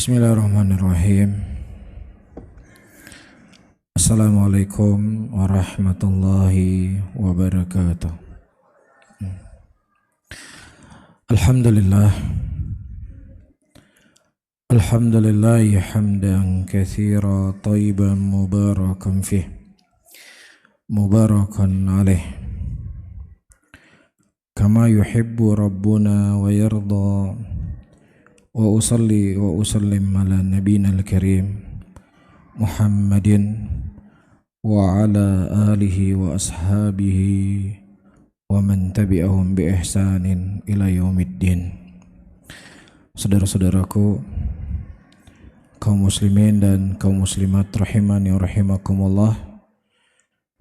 Bismillahirrahmanirrahim. Assalamualaikum warahmatullahi wabarakatuh. Alhamdulillah. Alhamdulillah hamdan katsira thayyiban mubarakan fih. Mubarakan alaih. Kama yuhibbu rabbuna wa yarda. Wa usalli wa usallim ala nabiyina al-karim Muhammadin wa ala alihi wa ashabihi wa man tabi'ahum bi ihsanin ila yaumiddin. Saudara-saudaraku kaum muslimin dan kaum muslimat rahimani wa rahimakumullah,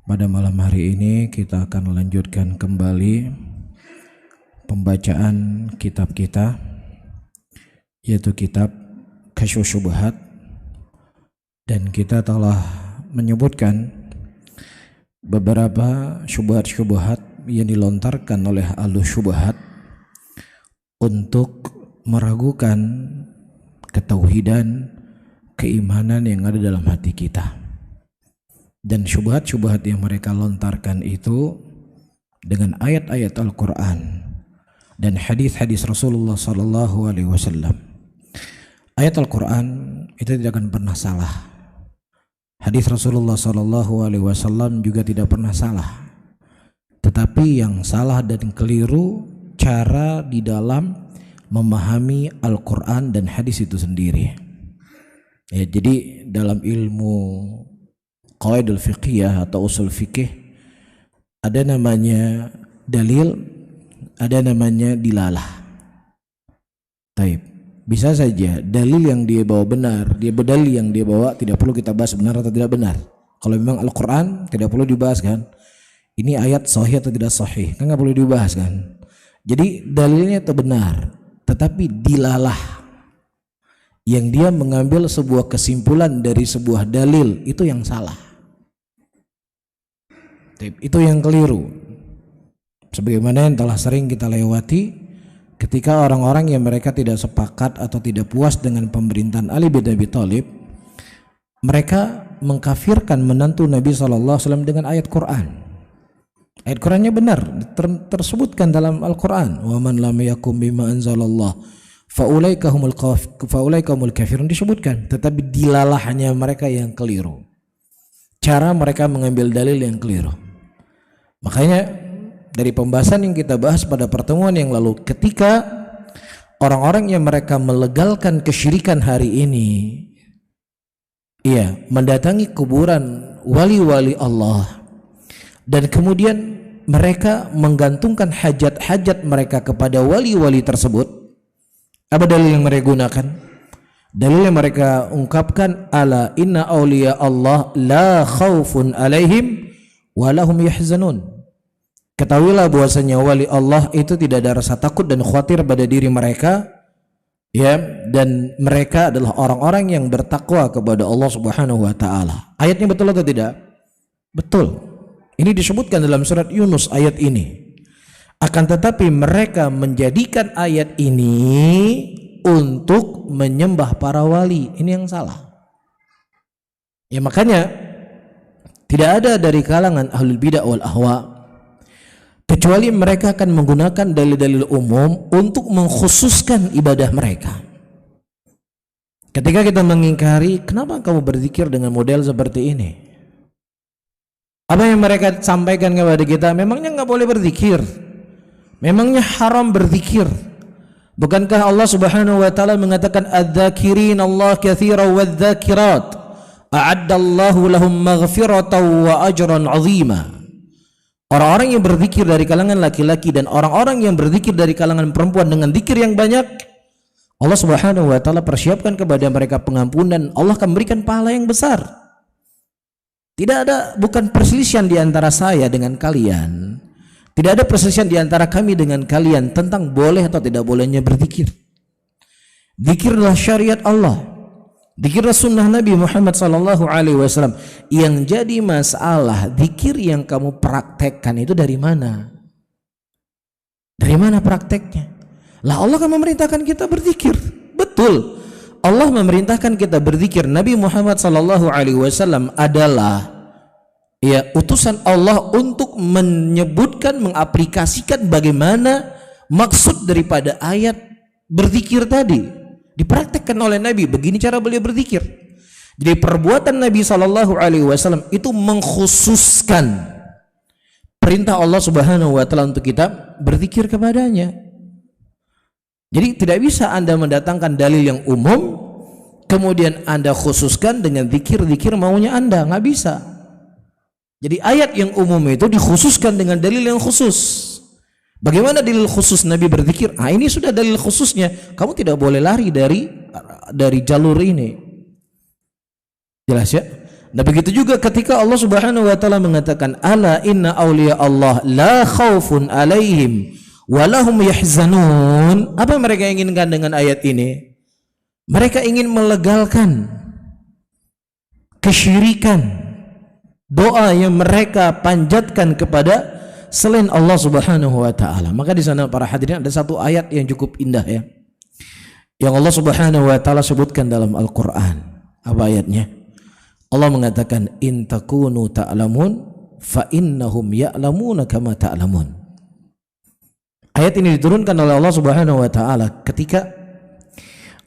pada malam hari ini kita akan melanjutkan kembali pembacaan kitab kita, yaitu kitab Kasyfus Syubhat, dan kita telah menyebutkan beberapa syubhat-syubhat yang dilontarkan oleh ahlus syubhat untuk meragukan ketauhidan, keimanan yang ada dalam hati kita. Dan syubhat-syubhat yang mereka lontarkan itu dengan ayat-ayat Al-Quran dan hadis-hadis Rasulullah SAW. Ayat Al-Quran itu tidak akan pernah salah. Hadis Rasulullah SAW juga tidak pernah salah. Tetapi yang salah dan keliru cara di dalam memahami Al-Quran dan hadis itu sendiri. Ya, jadi dalam ilmu qawaidul fiqhiyah atau usul fikih ada namanya dalil, ada namanya dilalah. Taib. Bisa saja dalil yang dia bawa benar, dalil yang dia bawa tidak perlu kita bahas benar atau tidak benar. Kalau memang Al-Quran tidak perlu dibahas kan, ini ayat sahih atau tidak sahih kan nggak perlu dibahas kan. Jadi dalilnya itu benar, tetapi dilalah yang dia mengambil sebuah kesimpulan dari sebuah dalil itu yang salah. Itu yang keliru. Sebagaimana yang telah sering kita lewati ketika orang-orang yang mereka tidak sepakat atau tidak puas dengan pemerintahan Ali bin Abi Thalib, mereka mengkafirkan menantu Nabi SAW dengan ayat Quran. Ayat Qurannya benar, tersebutkan dalam Al-Quran. Wa man lam yakum bima anzalallah faulaika humul kafirun, disebutkan. Tetapi dilalahnya mereka yang keliru, cara mereka mengambil dalil yang keliru. Makanya dari pembahasan yang kita bahas pada pertemuan yang lalu, ketika orang-orang yang mereka melegalkan kesyirikan hari ini, mendatangi kuburan wali-wali Allah dan kemudian mereka menggantungkan hajat-hajat mereka kepada wali-wali tersebut, apa dalil yang mereka gunakan? Dalil yang mereka ungkapkan, ala inna awliya Allah la khawfun alaihim wa lahum yahzanun. Ketahuilah bahwasanya wali Allah itu tidak ada rasa takut dan khawatir pada diri mereka, ya, dan mereka adalah orang-orang yang bertakwa kepada Allah Subhanahu wa taala. Ayatnya betul atau tidak? Betul. Ini disebutkan dalam surat Yunus ayat ini. Akan tetapi mereka menjadikan ayat ini untuk menyembah para wali. Ini yang salah. Ya, makanya tidak ada dari kalangan ahlul bidah wal ahwa kecuali mereka akan menggunakan dalil-dalil umum untuk mengkhususkan ibadah mereka. Ketika kita mengingkari, kenapa kamu berzikir dengan model seperti ini? Apa yang mereka sampaikan kepada kita? Memangnya nggak boleh berzikir? Memangnya haram berzikir? Bukankah Allah Subhanahu wa taala mengatakan adz-dzakirin Allah katsiran wadz-dzakirat a'addallahu lahum maghfiratan wa ajran 'azima. Orang-orang yang berzikir dari kalangan laki-laki dan orang-orang yang berzikir dari kalangan perempuan dengan zikir yang banyak, Allah Subhanahu wa taala persiapkan kepada mereka pengampunan. Allah akan memberikan pahala yang besar. Tidak ada, bukan perselisihan di antara saya dengan kalian. Tidak ada perselisihan di antara kami dengan kalian tentang boleh atau tidak bolehnya berzikir. Zikir adalah syariat Allah. Zikirlah sunnah Nabi Muhammad SAW. Yang jadi masalah, zikir yang kamu praktekkan itu dari mana? Dari mana prakteknya? Lah Allah kan memerintahkan kita berzikir. Betul. Allah memerintahkan kita berzikir. Nabi Muhammad sallallahu alaihi wasallam adalah utusan Allah untuk menyebutkan, mengaplikasikan bagaimana maksud daripada ayat berzikir tadi. Dipraktekkan oleh Nabi, begini cara beliau berzikir. Jadi perbuatan Nabi sallallahu alaihi wasallam itu mengkhususkan perintah Allah Subhanahu wa taala untuk kita berzikir kepadanya. Jadi tidak bisa Anda mendatangkan dalil yang umum kemudian Anda khususkan dengan zikir-zikir maunya Anda, nggak bisa. Jadi ayat yang umum itu dikhususkan dengan dalil yang khusus. Bagaimana dalil khusus Nabi berzikir? Ini sudah dalil khususnya. Kamu tidak boleh lari dari jalur ini. Jelas ya? Nah begitu juga ketika Allah Subhanahu wa taala mengatakan ala inna awliya Allah la khaufun alaihim wa lahum yahzanun. Apa yang mereka inginkan dengan ayat ini? Mereka ingin melegalkan kesyirikan, doa yang mereka panjatkan kepada selain Allah Subhanahu wa taala. Maka di sana para hadirin ada satu ayat yang cukup indah ya, yang Allah Subhanahu wa taala sebutkan dalam Al-Qur'an. Apa ayatnya? Allah mengatakan in takunu ta'lamun fa innahum ya'lamuna kama ta'lamun. Ayat ini diturunkan oleh Allah Subhanahu wa taala ketika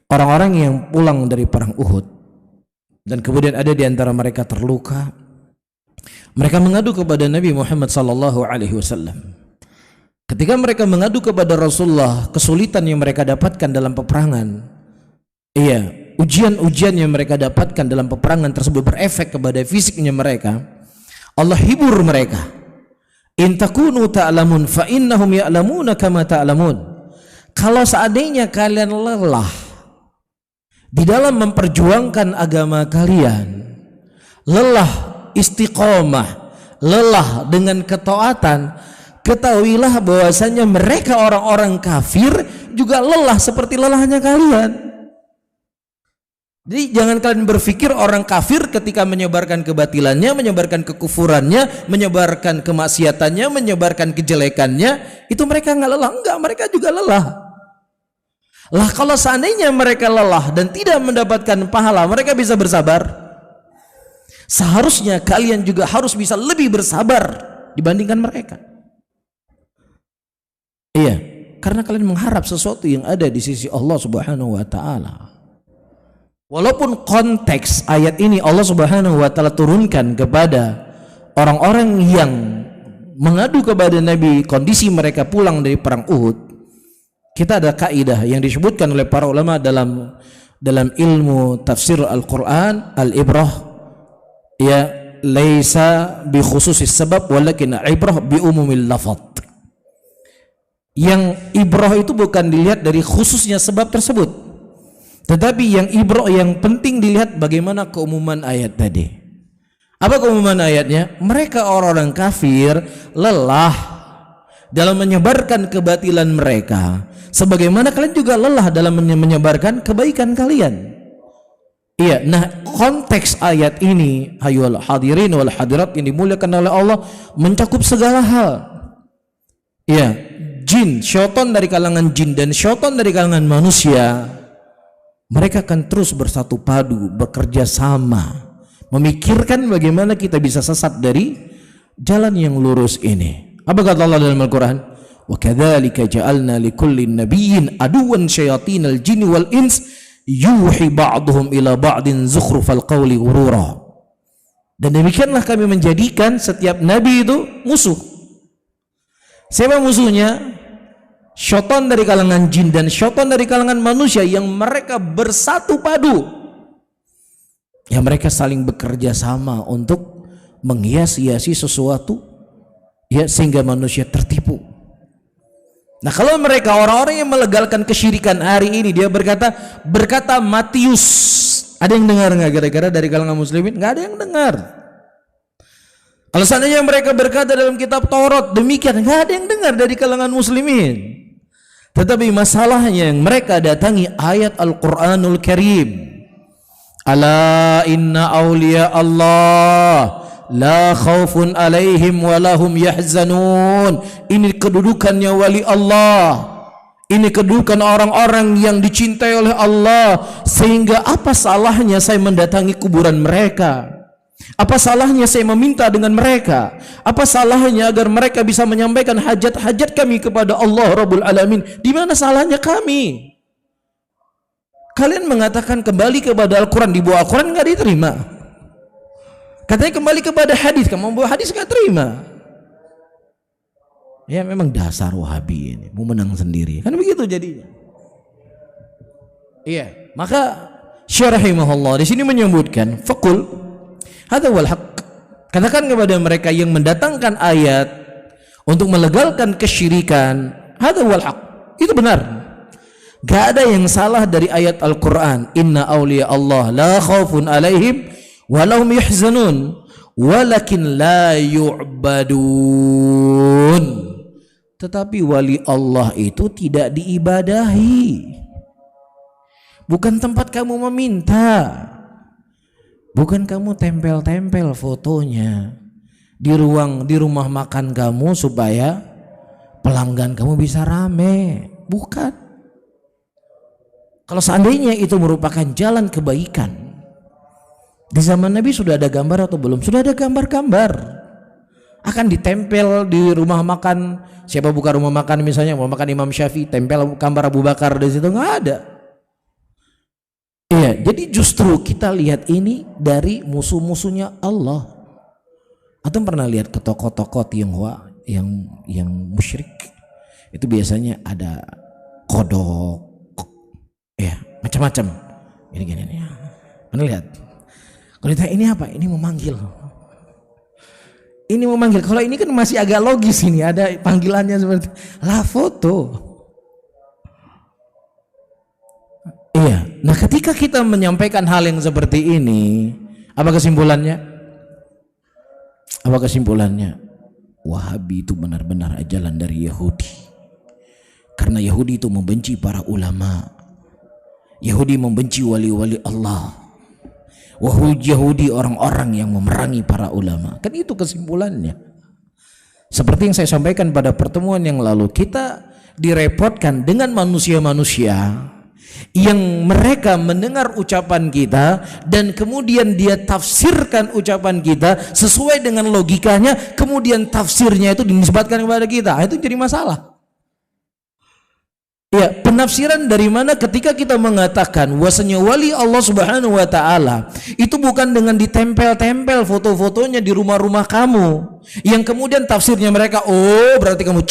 orang-orang yang pulang dari perang Uhud dan kemudian ada di antara mereka terluka. Mereka mengadu kepada Nabi Muhammad sallallahu alaihi wasallam. Ketika mereka mengadu kepada Rasulullah kesulitan yang mereka dapatkan dalam peperangan, ujian-ujian yang mereka dapatkan dalam peperangan tersebut berefek kepada fisiknya mereka, Allah hibur mereka. In takunu ta'lamun fa innahum ya'lamuna kama ta'lamun. Kalau seandainya kalian lelah di dalam memperjuangkan agama kalian, lelah istiqomah, lelah dengan ketaatan, ketahuilah bahwasanya mereka orang-orang kafir juga lelah seperti lelahnya kalian. Jadi jangan kalian berpikir orang kafir ketika menyebarkan kebatilannya, menyebarkan kekufurannya, menyebarkan kemaksiatannya, menyebarkan kejelekannya, itu mereka nggak lelah. Enggak, mereka juga lelah. Lah kalau seandainya mereka lelah dan tidak mendapatkan pahala, mereka bisa bersabar. Seharusnya kalian juga harus bisa lebih bersabar dibandingkan mereka. Karena kalian mengharap sesuatu yang ada di sisi Allah Subhanahu wa taala. Walaupun konteks ayat ini Allah Subhanahu wa taala turunkan kepada orang-orang yang mengadu kepada Nabi kondisi mereka pulang dari perang Uhud, kita ada kaidah yang disebutkan oleh para ulama dalam ilmu tafsir Al-Qur'an, al-ibrah laisa bi khususis sabab walakin ibrah bi umumil lafadz. Yang ibrah itu bukan dilihat dari khususnya sebab tersebut, tetapi yang ibrah yang penting dilihat bagaimana keumuman ayat tadi. Apa keumuman ayatnya? Mereka orang-orang kafir lelah dalam menyebarkan kebatilan mereka, sebagaimana kalian juga lelah dalam menyebarkan kebaikan kalian. Nah konteks ayat ini hayul hadirin wal hadirat yang dimuliakan oleh Allah mencakup segala hal. Jin, syaitan dari kalangan jin dan syaitan dari kalangan manusia, mereka akan terus bersatu padu, bekerja sama, memikirkan bagaimana kita bisa sesat dari jalan yang lurus ini. Apa kata Allah dalam Al-Quran? Wa kadzalika ja'alna likulli nabiyyin aduwan syayatinal jinni wal ins yuhi ba'duhum ila ba'din zukhrufal qawli ghurura. Dan demikianlah kami menjadikan setiap nabi itu musuh. Siapa musuhnya? Syaitan dari kalangan jin dan syaitan dari kalangan manusia yang mereka bersatu padu, yang mereka saling bekerja sama untuk menghias-hiasi sesuatu sehingga manusia tertipu. Nah kalau mereka orang-orang yang melegalkan kesyirikan hari ini, dia berkata Matius. Ada yang dengar nggak kira-kira dari kalangan muslimin? Nggak ada yang dengar. Kalau seandainya mereka berkata dalam kitab Taurat demikian, nggak ada yang dengar dari kalangan muslimin. Tetapi masalahnya yang mereka datangi ayat Al-Quranul Karim. Ala inna awliya Allah la khaufun alaihim walahum yahzanun. Ini kedudukannya wali Allah. Ini kedudukan orang-orang yang dicintai oleh Allah. Sehingga apa salahnya saya mendatangi kuburan mereka? Apa salahnya saya meminta dengan mereka? Apa salahnya agar mereka bisa menyampaikan hajat-hajat kami kepada Allah Rabbul Alamin? Di mana salahnya kami? Kalian mengatakan kembali kepada Al-Quran, di bawah Al-Quran nggak diterima. Katanya kembali kepada hadis, kamu membawa hadis nggak terima. Ya memang dasar Wahabi ini, mau menang sendiri, kan begitu jadinya. Iya, maka Syekh rahimahullah di sini menyebutkan, faqul hadza wal haqq. Katakan kepada mereka yang mendatangkan ayat untuk melegalkan kesyirikan, hadza wal haqq. Itu benar. Gak ada yang salah dari ayat Al-Quran. Inna awliya Allah la khawfun alaihim walahum yahzanun walakin la yu'badun. Tetapi wali Allah itu tidak diibadahi. Bukan tempat kamu meminta. Bukan kamu tempel-tempel fotonya di rumah makan kamu supaya pelanggan kamu bisa rame. Bukan. Kalau seandainya itu merupakan jalan kebaikan, di zaman Nabi sudah ada gambar atau belum? Sudah ada gambar-gambar. Akan ditempel di rumah makan. Siapa buka rumah makan misalnya mau makan Imam Syafi'i, tempel gambar Abu Bakar di situ, nggak ada. Iya, jadi justru kita lihat ini dari musuh-musuhnya Allah. Atau pernah lihat ke toko-toko Tionghoa yang musyrik? Itu biasanya ada kodok, ya macam-macam. Gini. Pernah lihat? Kalau ditanya ini apa? Ini memanggil. Ini memanggil. Kalau ini kan masih agak logis, ini ada panggilannya seperti lah foto. Iya. Nah, ketika kita menyampaikan hal yang seperti ini, apa kesimpulannya? Apa kesimpulannya? Wahabi itu benar-benar ajalan dari Yahudi. Karena Yahudi itu membenci para ulama. Yahudi membenci wali-wali Allah. Yahudi orang-orang yang memerangi para ulama. Kan itu kesimpulannya. Seperti yang saya sampaikan pada pertemuan yang lalu, kita direpotkan dengan manusia-manusia yang mereka mendengar ucapan kita dan kemudian dia tafsirkan ucapan kita sesuai dengan logikanya, kemudian tafsirnya itu dinisbatkan kepada kita. Itu jadi masalah. Ya, penafsiran dari mana ketika kita mengatakan bahwasanya wali Allah Subhanahu wa taala itu bukan dengan ditempel-tempel foto-fotonya di rumah-rumah kamu yang kemudian tafsirnya mereka, oh berarti kamu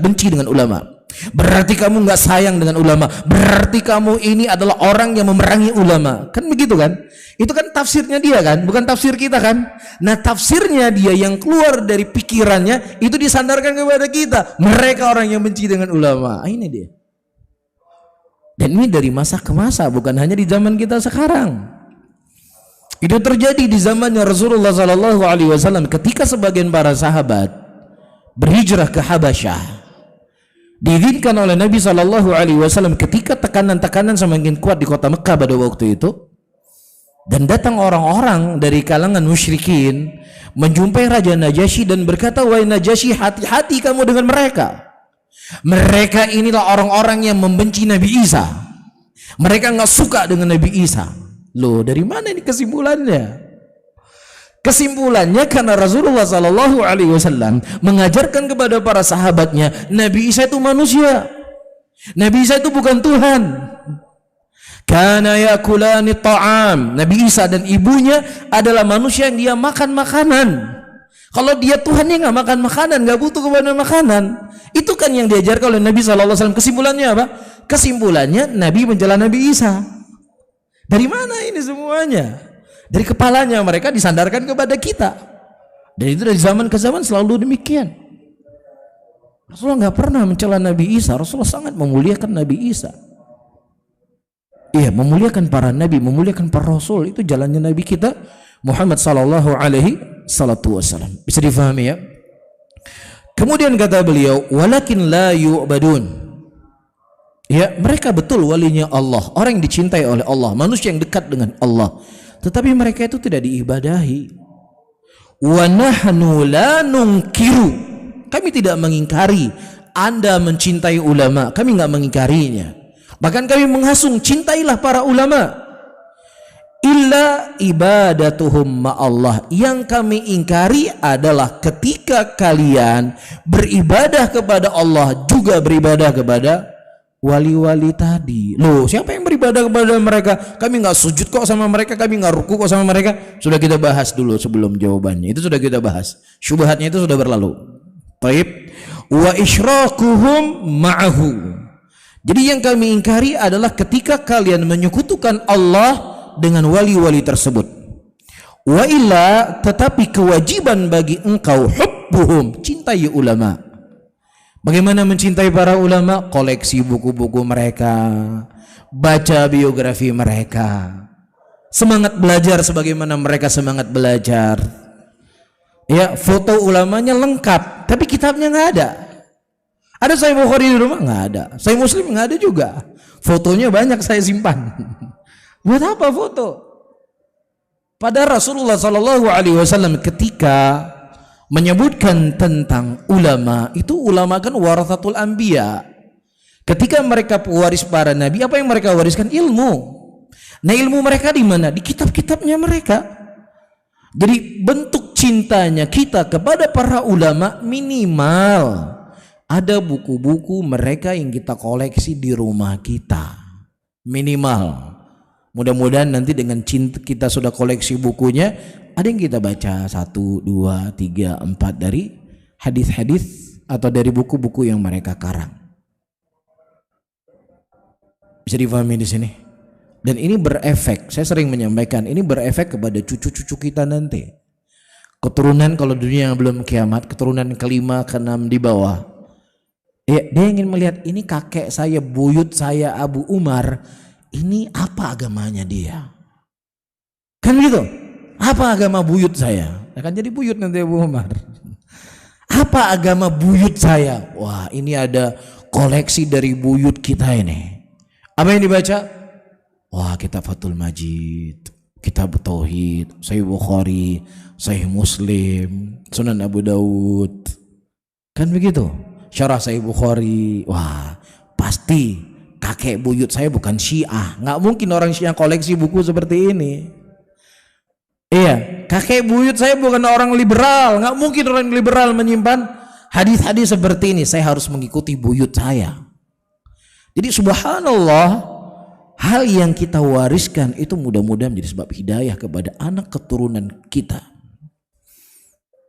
benci dengan ulama, berarti kamu nggak sayang dengan ulama, berarti kamu ini adalah orang yang memerangi ulama. Kan begitu kan? Itu kan tafsirnya dia kan, bukan tafsir kita kan. Nah, tafsirnya dia yang keluar dari pikirannya itu disandarkan kepada kita, mereka orang yang benci dengan ulama. Ini dia. Dan ini dari masa ke masa, bukan hanya di zaman kita sekarang. Itu terjadi di zamannya Rasulullah SAW ketika sebagian para sahabat berhijrah ke Habasyah. Diizinkan oleh Nabi SAW ketika tekanan-tekanan semakin kuat di kota Mekah pada waktu itu. Dan datang orang-orang dari kalangan musyrikin menjumpai Raja Najasyi dan berkata, wahai Najasyi, hati-hati kamu dengan mereka. Mereka inilah orang-orang yang membenci Nabi Isa. Mereka nggak suka dengan Nabi Isa. Loh, dari mana ini kesimpulannya? Kesimpulannya karena Rasulullah SAW mengajarkan kepada para sahabatnya, Nabi Isa itu manusia. Nabi Isa itu bukan Tuhan. Kana yakulani ta'am. Nabi Isa dan ibunya adalah manusia yang dia makan makanan. Kalau dia Tuhan, dia nggak makan makanan, nggak butuh kepada makanan. Itu kan yang diajarkan oleh Nabi SAW. Kesimpulannya apa? Kesimpulannya Nabi menjela Nabi Isa. Dari mana ini semuanya? Dari kepalanya mereka disandarkan kepada kita. Dan itu dari zaman ke zaman selalu demikian. Rasulullah nggak pernah mencela Nabi Isa. Rasulullah sangat memuliakan Nabi Isa. Iya, memuliakan para nabi, memuliakan para rasul. Itu jalannya Nabi kita Muhammad sallallahu alaihi wasallam. Bisa difahami ya? Kemudian kata beliau, walakin la yu'badun. Ya, mereka betul walinya Allah, orang yang dicintai oleh Allah, manusia yang dekat dengan Allah. Tetapi mereka itu tidak diibadahi. Wa nahnu la nunkiru. Kami tidak mengingkari Anda mencintai ulama, kami nggak mengingkarinya. Bahkan kami menghasung, cintailah para ulama. Illa ibadatuhum ma'allah. Yang kami ingkari adalah ketika kalian beribadah kepada Allah juga beribadah kepada wali-wali tadi. Loh, siapa yang beribadah kepada mereka? Kami nggak sujud kok sama mereka, kami nggak ruku kok sama mereka. Sudah kita bahas dulu sebelum jawabannya. Itu sudah kita bahas. Syubhatnya itu sudah berlalu. Baik. Wa isyrakuhum ma'ahu. Jadi yang kami ingkari adalah ketika kalian menyekutukan Allah dengan wali-wali tersebut. Wa illa, tetapi kewajiban bagi engkau hubbuhum, cintai ulama. Bagaimana mencintai para ulama? Koleksi buku-buku mereka, baca biografi mereka, semangat belajar sebagaimana mereka semangat belajar. Ya, foto ulamanya lengkap, tapi kitabnya nggak ada. Ada Sahih Bukhari di rumah? Nggak ada. Sahih Muslim nggak ada juga. Fotonya banyak saya simpan. Buat apa foto? Pada Rasulullah Sallallahu Alaihi Wasallam ketika menyebutkan tentang ulama, itu ulama kan warathatul anbiya. Ketika mereka pewaris para nabi, apa yang mereka wariskan? Ilmu. Nah, ilmu mereka di mana? Di kitab-kitabnya mereka. Jadi bentuk cintanya kita kepada para ulama minimal ada buku-buku mereka yang kita koleksi di rumah kita. Minimal. Mudah-mudahan nanti dengan cinta kita sudah koleksi bukunya, ada yang kita baca 1, 2, 3, 4 dari hadis-hadis atau dari buku-buku yang mereka karang. Bisa difahami di sini. Dan ini berefek, saya sering menyampaikan, ini berefek kepada cucu-cucu kita nanti. Keturunan kalau dunia yang belum kiamat, keturunan kelima, keenam di bawah. Ya, dia ingin melihat ini kakek saya, buyut saya Abu Umar, ini apa agamanya dia? Kan gitu? Apa agama buyut saya? Akan jadi buyut nanti Abu Umar. Apa agama buyut saya? Wah, ini ada koleksi dari buyut kita ini. Apa yang dibaca? Wah, kitab Fathul Majid, kitab Tauhid, Sahih Bukhari, Sahih Muslim, Sunan Abu Daud. Kan begitu? Syarah Sahih Bukhari. Wah, pasti kakek buyut saya bukan Syiah. Nggak mungkin orang Syiah koleksi buku seperti ini. Iya, kakek buyut saya bukan orang liberal. Nggak mungkin orang liberal menyimpan hadis-hadis seperti ini. Saya harus mengikuti buyut saya. Jadi subhanallah, hal yang kita wariskan itu mudah-mudahan menjadi sebab hidayah kepada anak keturunan kita.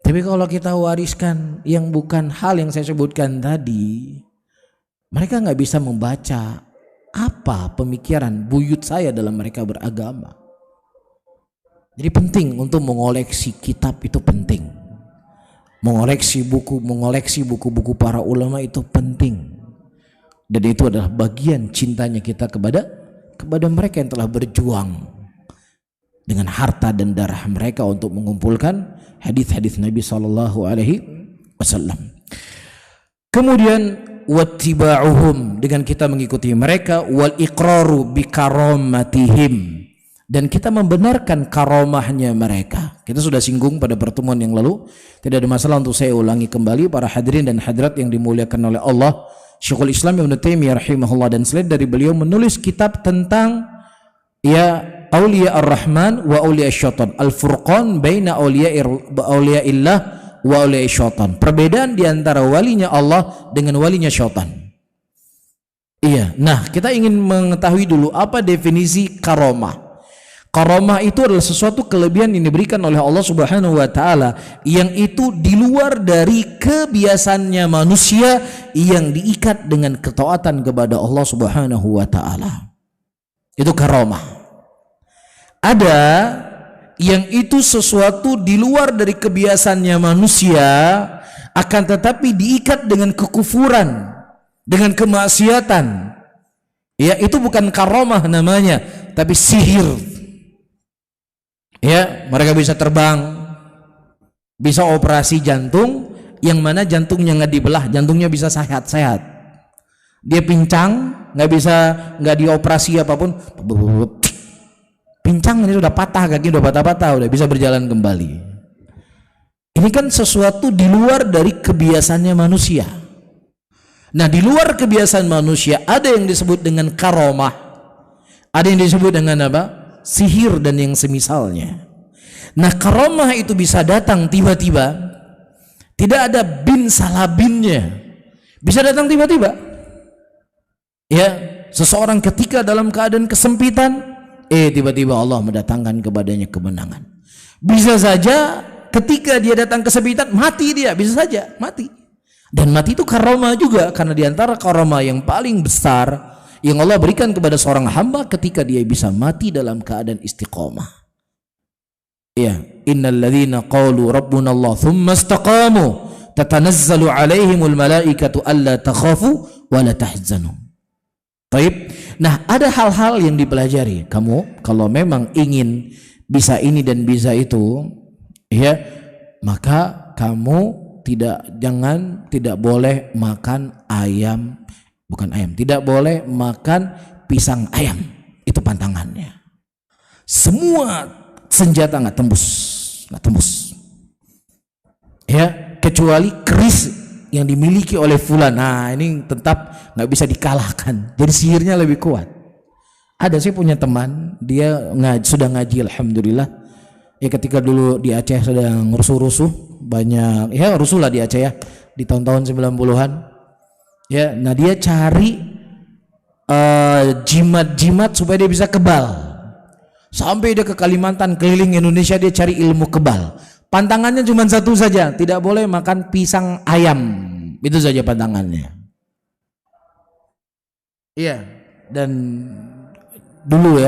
Tapi kalau kita wariskan yang bukan hal yang saya sebutkan tadi, mereka nggak bisa membaca apa pemikiran buyut saya dalam mereka beragama. Jadi penting untuk mengoleksi kitab, itu penting. Mengoleksi buku-buku para ulama itu penting. Dan itu adalah bagian cintanya kita kepada mereka yang telah berjuang dengan harta dan darah mereka untuk mengumpulkan hadis-hadis Nabi Sallallahu Alaihi Wasallam. Kemudian wattiba'uhum, dengan kita mengikuti mereka, wal iqraru bi karamatihim, dan kita membenarkan karomahnya mereka. Kita sudah singgung pada pertemuan yang lalu, tidak ada masalah untuk saya ulangi kembali. Para hadirin dan hadirat yang dimuliakan oleh Allah, Syekhul Islam Ibnu Taimiyah rahimahullah dan selain dari beliau menulis kitab tentang ya Auliya Ar-Rahman wa Auliya Syaitan, Al-Furqan baina Auliya Illah wa Auliya Syaitan. Perbedaan di antara walinya Allah dengan walinya syaitan. Iya, nah kita ingin mengetahui dulu apa definisi karomah. Karomah itu adalah sesuatu kelebihan yang diberikan oleh Allah Subhanahu wa taala yang itu di luar dari kebiasaannya manusia, yang diikat dengan ketaatan kepada Allah Subhanahu wa taala. Itu karomah. Ada yang itu sesuatu di luar dari kebiasaannya manusia, akan tetapi diikat dengan kekufuran, dengan kemaksiatan. Ya, itu bukan karomah namanya, tapi sihir. Ya, mereka bisa terbang, bisa operasi jantung, yang mana jantungnya nggak dibelah, jantungnya bisa sehat-sehat. Dia pincang, nggak dioperasi apapun, pincang ini sudah patah, kaki udah patah-patah, udah bisa berjalan kembali. Ini kan sesuatu di luar dari kebiasaannya manusia. Nah, di luar kebiasaan manusia ada yang disebut dengan karomah, ada yang disebut dengan apa? Sihir dan yang semisalnya. Nah, karomah itu bisa datang tiba-tiba, tidak ada bin salabinnya, bisa datang tiba-tiba. Ya, seseorang ketika dalam keadaan kesempitan, tiba-tiba Allah mendatangkan kepadanya kemenangan. Bisa saja ketika dia datang kesempitan mati dia, bisa saja mati. Dan mati itu karomah juga, karena diantara karomah yang paling besar yang Allah berikan kepada seorang hamba ketika dia bisa mati dalam keadaan istiqomah. Ya, innal ladzina qalu rabbuna Allah tsumma istaqamu tatanazzalu alaihimul malaikatu alla takhafu wa la tahzanu. Baik. Nah, ada hal-hal yang dipelajari. Kamu kalau memang ingin bisa ini dan bisa itu, ya, maka kamu tidak boleh makan ayam, bukan ayam, tidak boleh makan pisang ayam. Itu pantangannya. Semua senjata nggak tembus. Ya, kecuali keris yang dimiliki oleh fulan. Nah, ini tetap nggak bisa dikalahkan. Jadi sihirnya lebih kuat. Ada, saya punya teman, dia sudah ngaji alhamdulillah. Ya, ketika dulu di Aceh sedang rusuh-rusuh, banyak ya rusuh lah di Aceh ya, di tahun-tahun 90-an. Ya, nah dia cari jimat-jimat supaya dia bisa kebal. Sampai dia ke Kalimantan, keliling Indonesia, dia cari ilmu kebal. Pantangannya cuma satu saja, tidak boleh makan pisang ayam. Itu saja pantangannya. Iya, dan dulu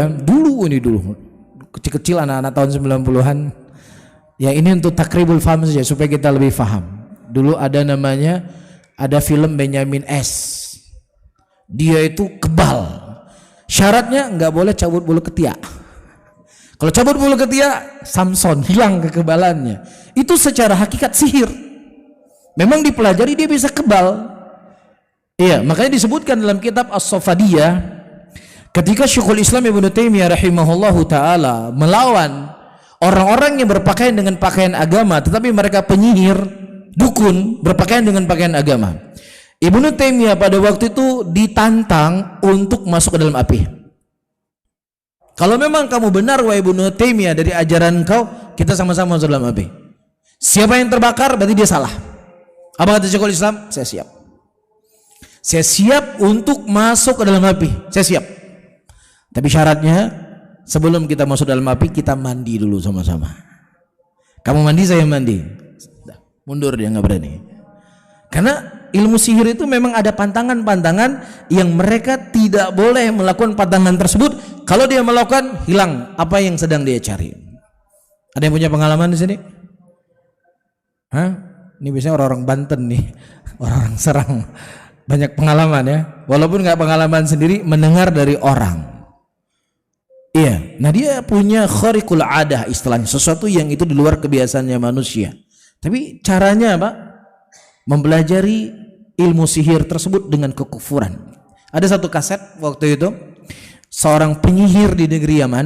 kecil-kecil anak-anak tahun 90-an. Ya, ini untuk takribul faham saja supaya kita lebih faham. Dulu ada film Benyamin S. Dia itu kebal. Syaratnya nggak boleh cabut bulu ketiak. Kalau cabut bulu ketiak, Samson hilang kekebalannya. Itu secara hakikat sihir. Memang dipelajari dia bisa kebal. Iya, makanya disebutkan dalam kitab As-Safadiyah ketika Syekhul Islam Ibnu Taimiyah rahimahullahu taala melawan orang-orang yang berpakaian dengan pakaian agama tetapi mereka penyihir, dukun, berpakaian dengan pakaian agama. Ibnu Taimiyah pada waktu itu ditantang untuk masuk ke dalam api. Kalau memang kamu benar wahai Ibnu Taimiyah dari ajaran kau, kita sama-sama masuk dalam api. Siapa yang terbakar berarti dia salah. Apa kata Syekhul Islam? Saya siap. Saya siap untuk masuk ke dalam api. Saya siap. Tapi syaratnya sebelum kita masuk dalam api, kita mandi dulu sama-sama. Kamu mandi, saya mandi. Mundur dia, nggak berani. Karena ilmu sihir itu memang ada pantangan-pantangan yang mereka tidak boleh melakukan pantangan tersebut. Kalau dia melakukan, hilang apa yang sedang dia cari. Ada yang punya pengalaman di sini? Hah? Ini biasanya orang-orang Banten nih, orang-orang Serang. Banyak pengalaman ya. Walaupun nggak pengalaman sendiri, mendengar dari orang. Iya, nah dia punya khariqul adah istilahnya, sesuatu yang itu di luar kebiasaannya manusia. Tapi caranya apa? Mempelajari ilmu sihir tersebut dengan kekufuran. Ada satu kaset waktu itu, seorang penyihir di negeri Yaman,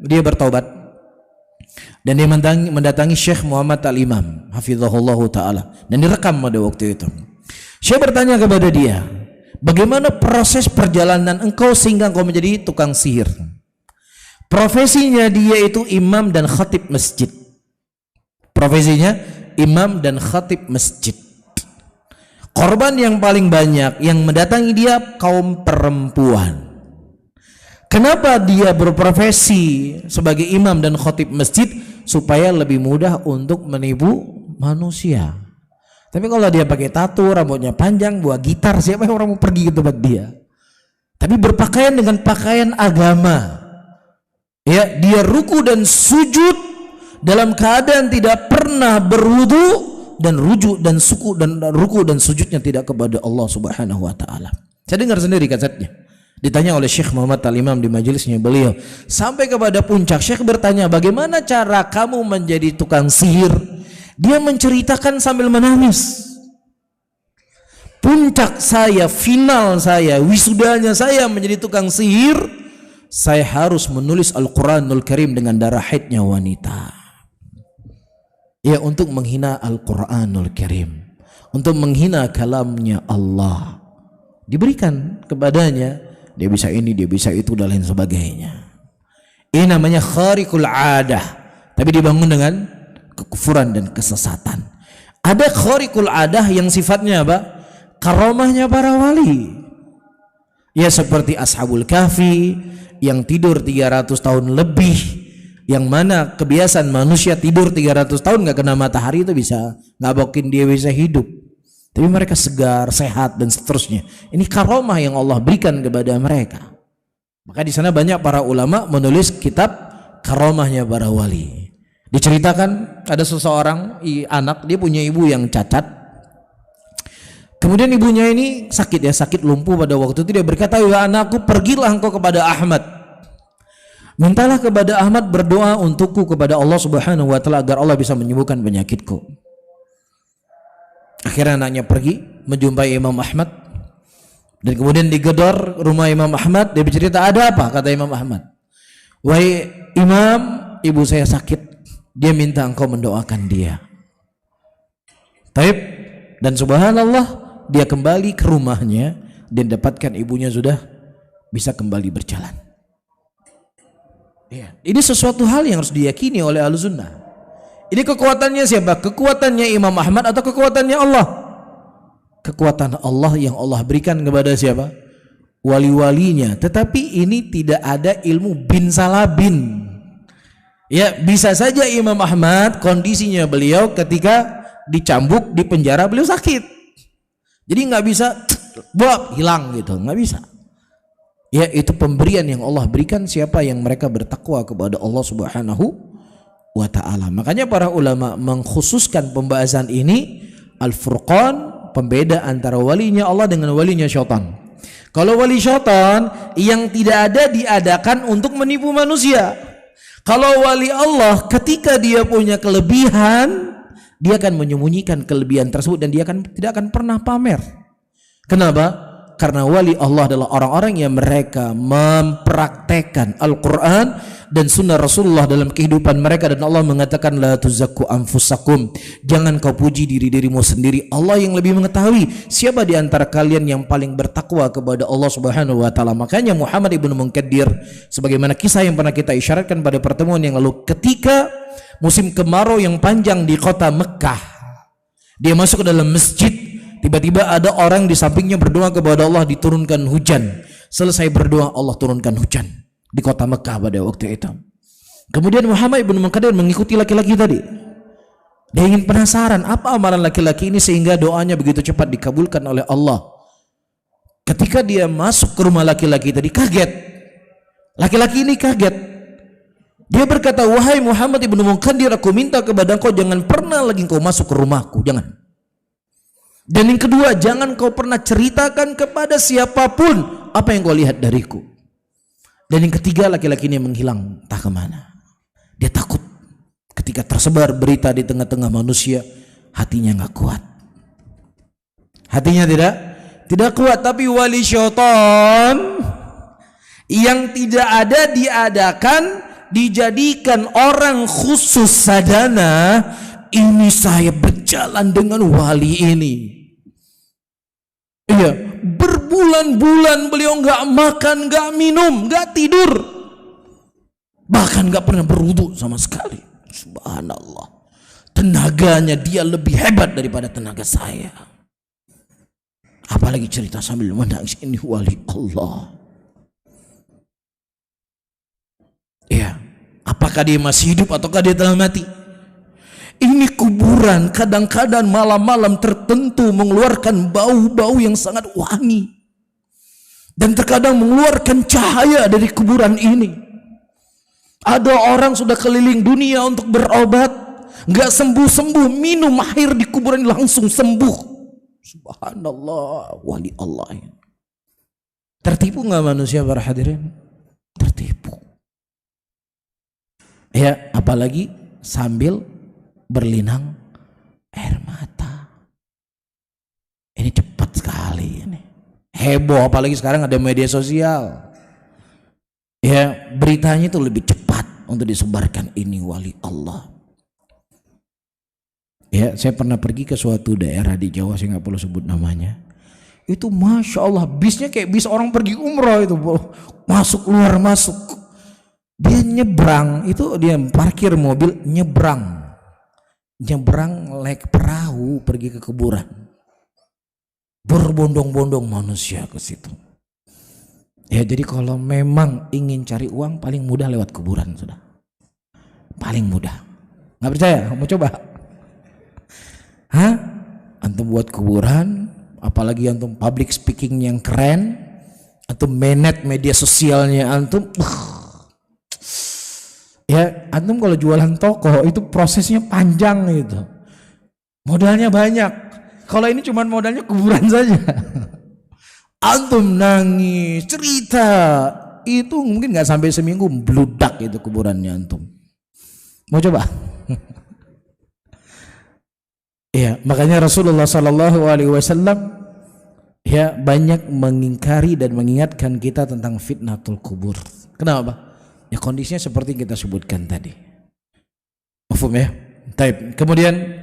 dia bertaubat dan dia mendatangi Syekh Muhammad Al-Imam hafizahullah ta'ala, dan direkam pada waktu itu. Syekh bertanya kepada dia, bagaimana proses perjalanan engkau sehingga engkau menjadi tukang sihir? Profesinya dia itu imam dan khatib masjid. Profesinya imam dan khatib masjid. Korban yang paling banyak yang mendatangi dia kaum perempuan. Kenapa dia berprofesi sebagai imam dan khatib masjid? Supaya lebih mudah untuk menipu manusia. Tapi kalau dia pakai tato, rambutnya panjang, bawa gitar, siapa yang orang mau pergi ke tempat dia? Tapi berpakaian dengan pakaian agama. Ya, dia ruku dan sujud dalam keadaan tidak pernah berwudu, dan rujuk dan suku dan ruku dan sujudnya tidak kepada Allah Subhanahu wa taala. Saya dengar sendiri kasetnya. Ditanya oleh Syekh Muhammad Al-Imam di majelisnya beliau, sampai kepada puncak Syekh bertanya, "Bagaimana cara kamu menjadi tukang sihir?" Dia menceritakan sambil menangis. Puncak saya, final saya, wisudanya saya menjadi tukang sihir. Saya harus menulis Al-Quranul Karim dengan darah haidnya wanita. Ya, untuk menghina Al-Quranul Karim, untuk menghina kalamnya Allah. diberikan kepadanya, dia bisa ini, dia bisa itu dan lain sebagainya. Ini namanya khariqul adah, tapi dibangun dengan kekufuran dan kesesatan. Ada khariqul adah yang sifatnya apa? Karomahnya para wali. Ya seperti Ashabul Kahfi yang tidur 300 tahun lebih, yang mana kebiasaan manusia tidur 300 tahun nggak kena matahari itu bisa ngabokin dia bisa hidup. Tapi mereka segar, sehat dan seterusnya. Ini karomah yang Allah berikan kepada mereka. Maka di sana banyak para ulama menulis kitab karomahnya para wali. Diceritakan ada seseorang anak, dia punya ibu yang cacat. Kemudian ibunya ini sakit lumpuh pada waktu itu. Dia berkata, "Ya anakku, pergilah engkau kepada Ahmad. Mintalah kepada Ahmad berdoa untukku kepada Allah Subhanahu wa taala agar Allah bisa menyembuhkan penyakitku." Akhirnya anaknya pergi menjumpai Imam Ahmad. Dan kemudian digedor rumah Imam Ahmad. Dia bercerita, "Ada apa?" Kata Imam Ahmad. "Wahai Imam, ibu saya sakit. Dia minta engkau mendoakan dia." Taib. Dan subhanallah, dia kembali ke rumahnya dan dapatkan ibunya sudah bisa kembali berjalan. Ya, ini sesuatu hal yang harus diyakini oleh Ahlussunnah. Ini kekuatannya siapa? Kekuatannya Imam Ahmad atau kekuatannya Allah? Kekuatan Allah yang Allah berikan kepada siapa? Wali-walinya. Tetapi ini tidak ada ilmu bin salabin. Ya, bisa saja Imam Ahmad kondisinya beliau ketika dicambuk di penjara beliau sakit. Jadi nggak bisa hilang gitu, nggak bisa. Ya, itu pemberian yang Allah berikan siapa yang mereka bertakwa kepada Allah Subhanahu wa taala. Makanya para ulama mengkhususkan pembahasan ini Al-Furqan, pembeda antara walinya Allah dengan walinya syaitan. Kalau wali syaitan yang tidak ada diadakan untuk menipu manusia. Kalau wali Allah ketika dia punya kelebihan, dia akan menyembunyikan kelebihan tersebut dan dia tidak akan pernah pamer. Kenapa? Karena wali Allah adalah orang-orang yang mereka mempraktekkan Al-Quran dan sunnah Rasulullah dalam kehidupan mereka. Dan Allah mengatakan, "La tuzakku anfusakum." Jangan kau puji diri-dirimu sendiri. Allah yang lebih mengetahui siapa di antara kalian yang paling bertakwa kepada Allah Subhanahu wa taala. Makanya Muhammad ibnu Munkadir, sebagaimana kisah yang pernah kita isyaratkan pada pertemuan yang lalu, ketika musim kemarau yang panjang di kota Mekah, dia masuk ke dalam masjid. Tiba-tiba ada orang di sampingnya berdoa kepada Allah, diturunkan hujan. Selesai berdoa, Allah turunkan hujan di kota Mekah pada waktu itu. Kemudian Muhammad ibn Munkadir mengikuti laki-laki tadi. Dia ingin penasaran apa amalan laki-laki ini sehingga doanya begitu cepat dikabulkan oleh Allah. Ketika dia masuk ke rumah laki-laki tadi, kaget. Laki-laki ini kaget. Dia berkata, "Wahai Muhammad ibn Munkadir, aku minta kepada engkau jangan pernah lagi engkau masuk ke rumahku, jangan. Dan yang kedua, jangan kau pernah ceritakan kepada siapapun apa yang kau lihat dariku." Dan yang ketiga, laki-laki ini menghilang entah kemana. Dia takut ketika tersebar berita di tengah-tengah manusia, hatinya nggak kuat. Hatinya tidak kuat. Tapi wali syaitan yang tidak ada diadakan, dijadikan orang khusus sadana. Ini saya berjalan dengan wali ini. Iya, berbulan-bulan beliau nggak makan, nggak minum, nggak tidur, bahkan nggak pernah berwudu sama sekali. Subhanallah, tenaganya dia lebih hebat daripada tenaga saya. Apalagi cerita sambil menangis, ini wali Allah. Iya, apakah dia masih hidup ataukah dia telah mati? Ini kuburan kadang-kadang malam-malam tertentu mengeluarkan bau-bau yang sangat wangi. Dan terkadang mengeluarkan cahaya dari kuburan ini. Ada orang sudah keliling dunia untuk berobat, gak sembuh-sembuh, minum air di kuburan langsung sembuh. Subhanallah, wali Allah. Tertipu gak manusia para hadirin? Tertipu. Ya, apalagi sambil berlinang air mata. Ini cepat sekali ini. Heboh, apalagi sekarang ada media sosial. Ya, beritanya itu lebih cepat untuk disebarkan, ini wali Allah. Ya, saya pernah pergi ke suatu daerah di Jawa, saya nggak perlu sebut namanya. Itu Masya Allah, bisnya kayak bis orang pergi umroh itu, masuk keluar masuk. Dia nyebrang, itu dia parkir mobil, nyebrang naik perahu pergi ke kuburan. Berbondong-bondong manusia ke situ. Ya, jadi kalau memang ingin cari uang paling mudah lewat kuburan, sudah. Paling mudah. Nggak percaya? Mau coba? Hah? Antum buat kuburan, apalagi antum public speaking yang keren, antum manage media sosialnya antum. Ya, antum kalau jualan toko itu prosesnya panjang gitu. Modalnya banyak. Kalau ini cuma modalnya kuburan saja. Antum nangis, cerita, itu mungkin nggak sampai seminggu bludak itu kuburannya antum. Mau coba? Ya, makanya Rasulullah Sallallahu Alaihi Wasallam ya banyak mengingkari dan mengingatkan kita tentang fitnatul kubur. Kenapa? Ya kondisinya seperti yang kita sebutkan tadi. Mafhum ya? Taib. Kemudian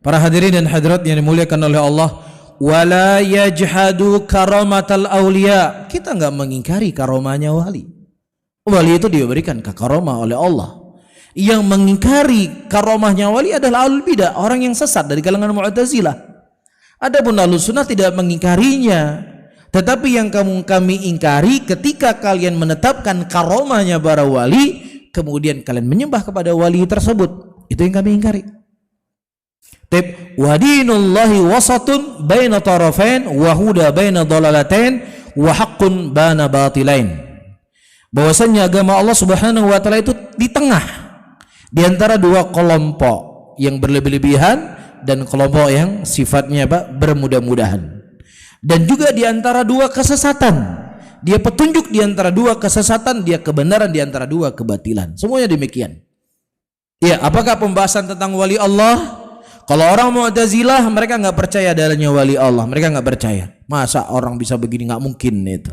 para hadirin dan hadirat yang dimuliakan oleh Allah, wala yajhadu karamatal auliya. Kita enggak mengingkari karomahnya wali. Wali itu diberikan karomah oleh Allah. Yang mengingkari karomahnya wali adalah ahlul bidah, orang yang sesat dari kalangan Mu'tazilah. Adapun ahlus sunnah tidak mengingkarinya. Tetapi yang kami ingkari ketika kalian menetapkan karomahnya para wali, kemudian kalian menyembah kepada wali tersebut. Itu yang kami ingkari. Wa dinullahi wasatun baina tarafain wa huda baina dalalatain wa haqqun baina batilain. Bahwasanya agama Allah Subhanahu wa taala itu di tengah, di antara dua kelompok yang berlebih-lebihan dan kelompok yang sifatnya bermudah-mudahan. Dan juga di antara dua kesesatan. Dia petunjuk di antara dua kesesatan, dia kebenaran di antara dua kebatilan. Semuanya demikian. Ya, apakah pembahasan tentang wali Allah? Kalau orang Mu'tazilah mereka nggak percaya adanya wali Allah, mereka nggak percaya. Masa orang bisa begini, nggak mungkin itu.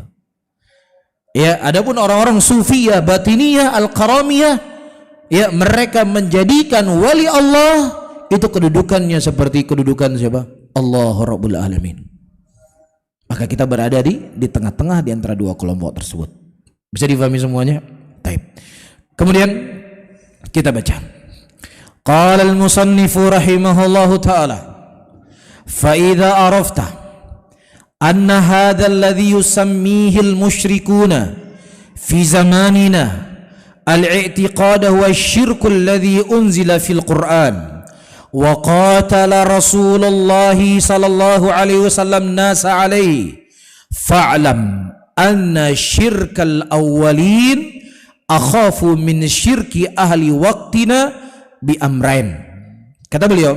Ya, adapun orang-orang Sufiyah, Batiniyah, Al-Qaramiyah, ya mereka menjadikan wali Allah itu kedudukannya seperti kedudukan siapa? Allah Rabbul Alamin. Maka kita berada di tengah-tengah di antara dua kelompok tersebut. Bisa difahami semuanya? Baik. Kemudian kita baca. قال المصنف رحمه الله تعالى فإذا عرفت أن هذا الذي يسميه المشركون في زماننا الاعتقاد هو الشرك الذي أنزل في القرآن وقاتل رسول الله صلى الله عليه وسلم الناس عليه فاعلم أن شرك الأولين أخاف من شرك أهل وقتنا bi amrain. Kata beliau,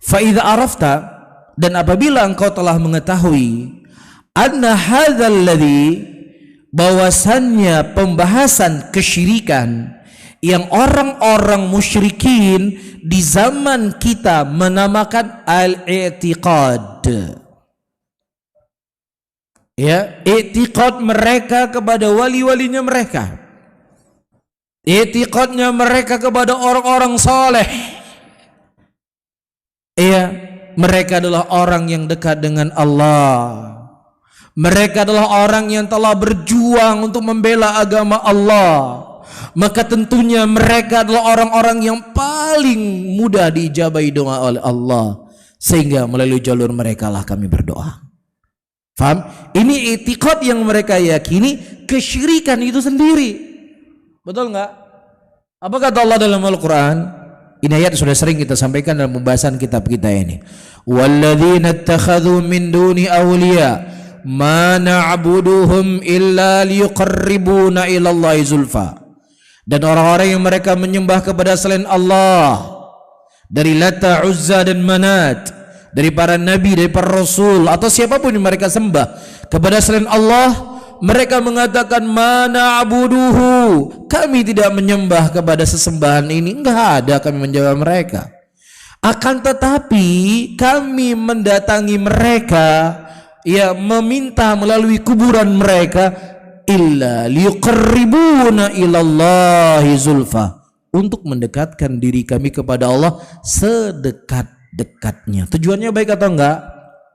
fa idza arafta, dan apabila engkau telah mengetahui, anna hadzal ladzi, bahwasannya pembahasan kesyirikan yang orang-orang musyrikin di zaman kita menamakan al-i'tiqad. Ya, i'tiqad mereka kepada wali-walinya mereka. I'tiqadnya mereka kepada orang-orang saleh. Iya, mereka adalah orang yang dekat dengan Allah. Mereka adalah orang yang telah berjuang untuk membela agama Allah. Maka tentunya mereka adalah orang-orang yang paling mudah diijabahi doa oleh Allah, sehingga melalui jalur mereka lah kami berdoa. Faham? Ini i'tiqad yang mereka yakini, kesyirikan itu sendiri. Betul enggak? Apa kata Allah dalam Al-Quran? Ini ayat sudah sering kita sampaikan dalam pembahasan kitab kita ini. Walladzina ittakhadhu min duni awliya ma na'buduhum illa liyuqarribuna ila Allahi zulfa. Dan orang-orang yang mereka menyembah kepada selain Allah dari Lata, Uzza dan Manat, dari para nabi, dari para rasul atau siapapun yang mereka sembah kepada selain Allah, mereka mengatakan mana abuduhu, kami tidak menyembah kepada sesembahan ini. Enggak ada kami menjawab mereka. Akan tetapi kami mendatangi mereka, ya meminta melalui kuburan mereka, illa liqarribuna ilallahi zulfa, untuk mendekatkan diri kami kepada Allah sedekat-dekatnya. Tujuannya baik atau enggak?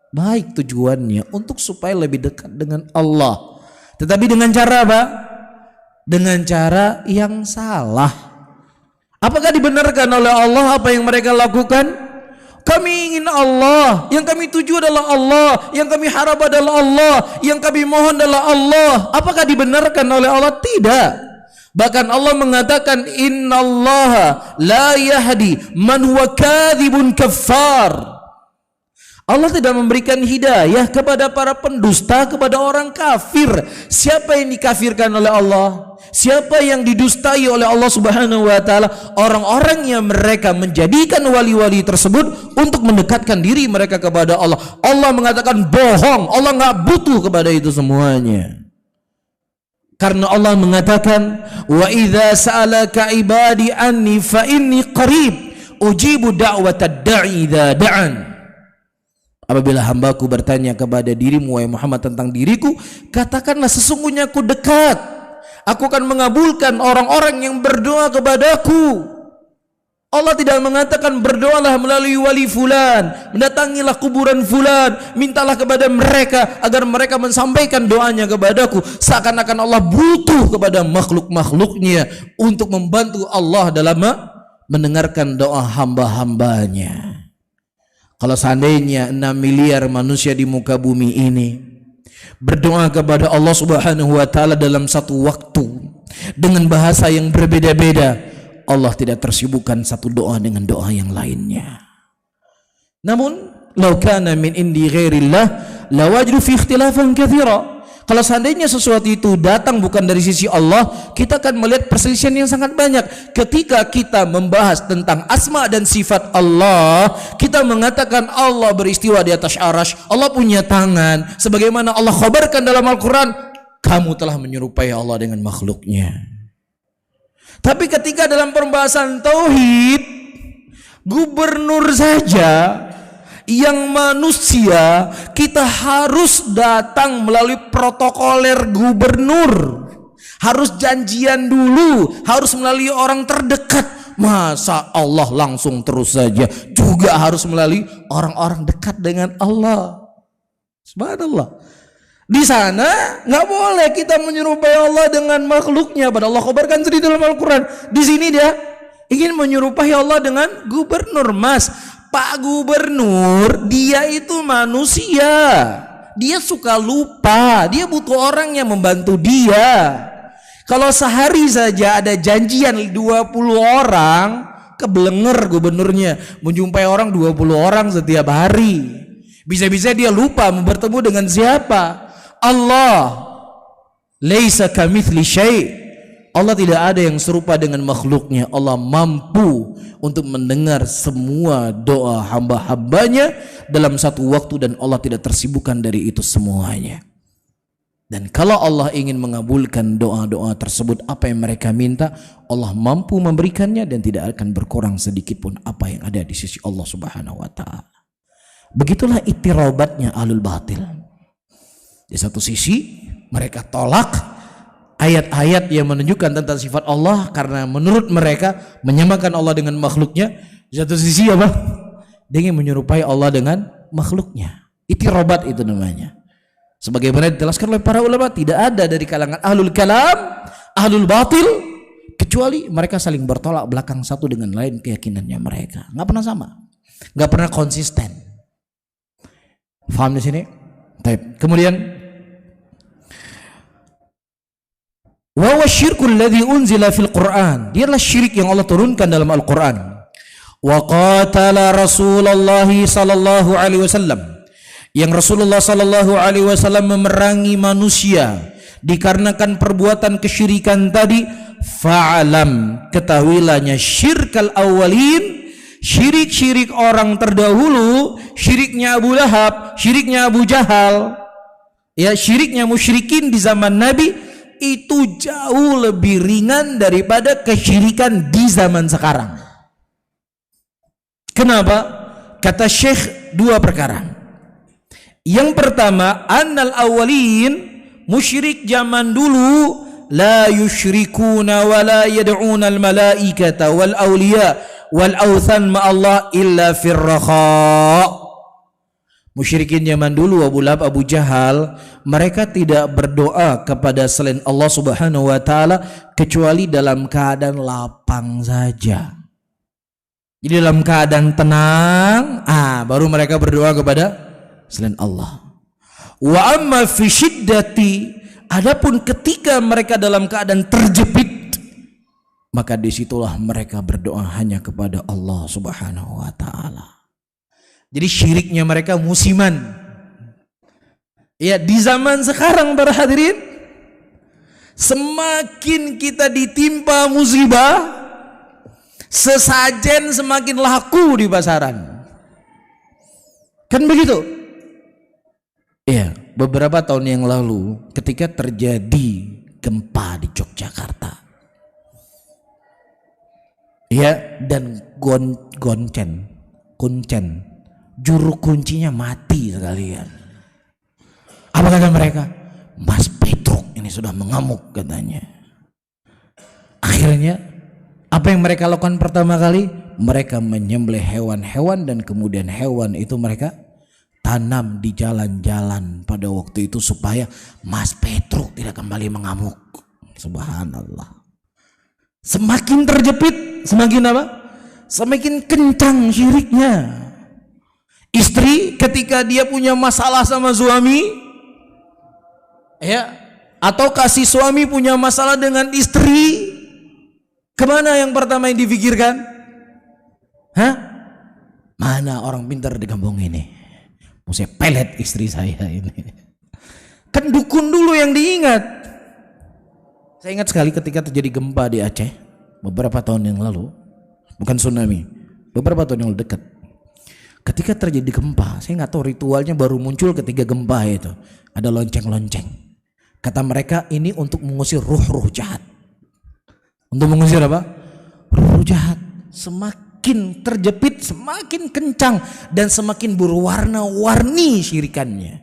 Baik tujuannya untuk supaya lebih dekat dengan Allah. Tetapi dengan cara apa? Dengan cara yang salah. Apakah dibenarkan oleh Allah apa yang mereka lakukan? Kami ingin Allah, yang kami tuju adalah Allah, yang kami harap adalah Allah, yang kami mohon adalah Allah. Apakah dibenarkan oleh Allah? Tidak. Bahkan Allah mengatakan innallaha la yahdi man huwa kadzibun kaffar. Allah tidak memberikan hidayah kepada para pendusta, kepada orang kafir. Siapa yang dikafirkan oleh Allah? Siapa yang didustai oleh Allah Subhanahu wa taala? Orang-orang yang mereka menjadikan wali-wali tersebut untuk mendekatkan diri mereka kepada Allah. Allah mengatakan bohong. Allah enggak butuh kepada itu semuanya. Karena Allah mengatakan wa idza sa'alaka ibadi anni fa inni qarib ujibu da'watad da'i idza da'an. Apabila hambaku bertanya kepada dirimu wahai Muhammad tentang diriku, katakanlah sesungguhnya aku dekat. Aku akan mengabulkan orang-orang yang berdoa kepadaku. Allah tidak mengatakan berdoalah melalui wali fulan, mendatangilah kuburan fulan, mintalah kepada mereka agar mereka mensampaikan doanya kepadaku. Seakan-akan Allah butuh kepada makhluk-makhluknya untuk membantu Allah dalam mendengarkan doa hamba-hambanya. Kalau seandainya 6 miliar manusia di muka bumi ini berdoa kepada Allah Subhanahu wa taala dalam satu waktu dengan bahasa yang berbeda-beda, Allah tidak tersibukkan satu doa dengan doa yang lainnya. Namun, law kana min indi ghairillah lawajadu fi ikhtilafan katsira. Kalau seandainya sesuatu itu datang bukan dari sisi Allah, kita akan melihat perselisihan yang sangat banyak. Ketika kita membahas tentang asma dan sifat Allah, kita mengatakan Allah beristiwa di atas arasy, Allah punya tangan, sebagaimana Allah khabarkan dalam Al-Quran, kamu telah menyerupai Allah dengan makhluknya. Tapi ketika dalam pembahasan tauhid, gubernur saja yang manusia, kita harus datang melalui protokoler gubernur, harus janjian dulu, harus melalui orang terdekat. Masa Allah langsung terus saja? Juga harus melalui orang-orang dekat dengan Allah. Subhanallah. Di sana nggak boleh kita menyerupai Allah dengan makhluknya. Padahal Allah kabarkan sendiri dalam Al-Quran. Di sini dia ingin menyerupai Allah dengan gubernur. Mas, Pak Gubernur, dia itu manusia. Dia suka lupa. Dia butuh orang yang membantu dia. Kalau sehari saja ada janjian 20 orang, kebelenger gubernurnya menjumpai orang 20 orang setiap hari. Bisa-bisa dia lupa bertemu dengan siapa? Allah. Laisa kamitsli syai'. Allah tidak ada yang serupa dengan makhluknya. Allah mampu untuk mendengar semua doa hamba-hambanya dalam satu waktu, dan Allah tidak tersibukkan dari itu semuanya. Dan kalau Allah ingin mengabulkan doa-doa tersebut, apa yang mereka minta, Allah mampu memberikannya dan tidak akan berkurang sedikit pun apa yang ada di sisi Allah Subhanahu wa taala. Begitulah itirabatnya ahlul batil. Di satu sisi mereka tolak ayat-ayat yang menunjukkan tentang sifat Allah karena menurut mereka menyamakan Allah dengan makhluknya. Di satu sisi apa? Dia ingin menyerupai Allah dengan makhluknya. Itirabat itu namanya. Sebagaimana dijelaskan oleh para ulama, tidak ada dari kalangan ahlul kalam, ahlul batil, kecuali mereka saling bertolak belakang satu dengan lain keyakinannya mereka. Nggak pernah sama, nggak pernah konsisten. Faham di sini? Baik. Kemudian wa huwa syirkul ladzi unzila fil Qur'an. Dia adalah syirik yang Allah turunkan dalam Al-Qur'an. Wa qatala Rasulullah sallallahu alaihi wasallam. Yang Rasulullah sallallahu alaihi wasallam memerangi manusia dikarenakan perbuatan kesyirikan tadi. Fa'alam, ketahuilahnya syirkal awwalin, syirik-syirik orang terdahulu, syiriknya Abu Lahab, syiriknya Abu Jahal, ya syiriknya musyrikin di zaman Nabi, itu jauh lebih ringan daripada kesyirikan di zaman sekarang. Kenapa? Kata Syekh, dua perkara. Yang pertama, annal awwalin, musyrik zaman dulu, la yusyrikuna wa la yad'una al malaikata wal awliya wal awthan ma Allah illa fir rakha. Musyrikin zaman dulu, Abu Lahab, Abu Jahal, mereka tidak berdoa kepada selain Allah Subhanahu wa taala kecuali dalam keadaan lapang saja. Jadi dalam keadaan tenang, baru mereka berdoa kepada selain Allah. Wa amma fi syiddati, adapun ketika mereka dalam keadaan terjepit, maka disitulah mereka berdoa hanya kepada Allah Subhanahu wa taala. Jadi syiriknya mereka musiman. Ya, di zaman sekarang para hadirin, semakin kita ditimpa musibah, sesajen semakin laku di pasaran. Kan begitu? Iya, beberapa tahun yang lalu ketika terjadi gempa di Yogyakarta. Ya, dan kuncen, juru kuncinya mati sekalian. Apa kata mereka? Mas Petruk ini sudah mengamuk katanya. Akhirnya apa yang mereka lakukan pertama kali? Mereka menyembelih hewan-hewan dan kemudian hewan itu mereka tanam di jalan-jalan pada waktu itu supaya Mas Petruk tidak kembali mengamuk. Subhanallah. Semakin terjepit, semakin apa? Semakin kencang syiriknya. Istri ketika dia punya masalah sama suami, ya, atau kasih suami punya masalah dengan istri, kemana yang pertama yang dipikirkan? Mana orang pintar di kampung ini? Mau saya pelet istri saya ini. Kan dukun dulu yang diingat. Saya ingat sekali ketika terjadi gempa di Aceh beberapa tahun yang lalu, bukan tsunami, beberapa tahun yang lalu dekat. Ketika terjadi gempa, saya nggak tahu ritualnya baru muncul ketika gempa itu. Ada lonceng-lonceng. Kata mereka ini untuk mengusir ruh-ruh jahat. Untuk mengusir apa? Ruh jahat. Semakin terjepit, semakin kencang dan semakin berwarna-warni syirikannya.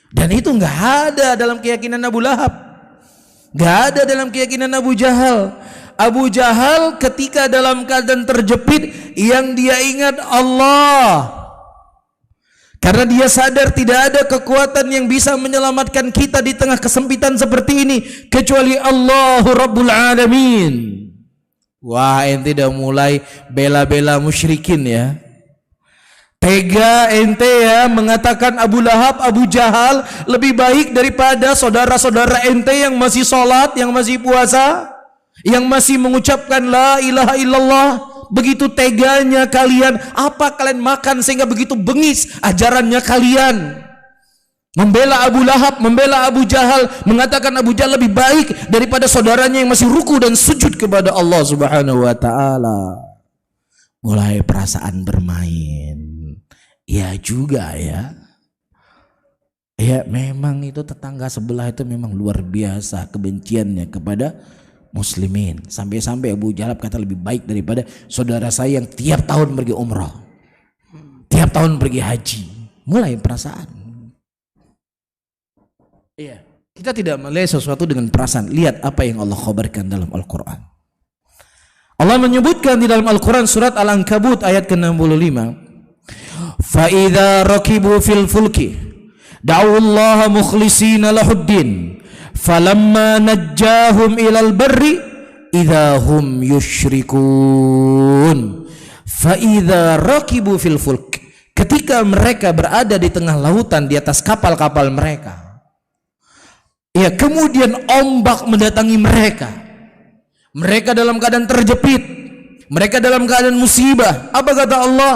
Dan itu nggak ada dalam keyakinan Abu Lahab, nggak ada dalam keyakinan Abu Jahal. Abu Jahal ketika dalam keadaan terjepit, yang dia ingat Allah, karena dia sadar tidak ada kekuatan yang bisa menyelamatkan kita di tengah kesempitan seperti ini kecuali Allahu Rabbul Alamin. Wah, ente udah mulai bela-bela musyrikin ya. Tega ente ya mengatakan Abu Lahab, Abu Jahal lebih baik daripada saudara-saudara ente yang masih sholat, yang masih puasa, yang masih mengucapkan la ilaha illallah. Begitu teganya kalian. Apa kalian makan sehingga begitu bengis ajarannya kalian? Membela Abu Lahab, membela Abu Jahal, mengatakan Abu Jahal lebih baik daripada saudaranya yang masih ruku dan sujud kepada Allah Subhanahu wa taala. Mulai perasaan bermain. Ya juga ya. Ya memang itu tetangga sebelah itu memang luar biasa kebenciannya kepada muslimin. Sampai-sampai Abu Jahal kata lebih baik daripada saudara saya yang tiap tahun pergi umrah, tiap tahun pergi haji. Mulai perasaan. Iya, kita tidak melihat sesuatu dengan perasaan. Lihat apa yang Allah khabarkan dalam Al-Quran. Allah menyebutkan di dalam Al-Quran surat Al-Ankabut ayat ke-65. فَإِذَا رَكِبُوا فِي الْفُلْكِ دَعُوا اللَّهَ مُخْلِصِينَ لَهُ الدِّينَ فَلَمَّا نَجَّاهُمْ إِلَى الْبَرِّ إِذَا هُمْ يُشْرِكُونَ فَإِذَا رَكِبُوا فِي الْفُلْكِ, ketika mereka berada di tengah lautan di atas kapal-kapal mereka, ya kemudian ombak mendatangi mereka, mereka dalam keadaan terjepit, mereka dalam keadaan musibah. Apa kata Allah?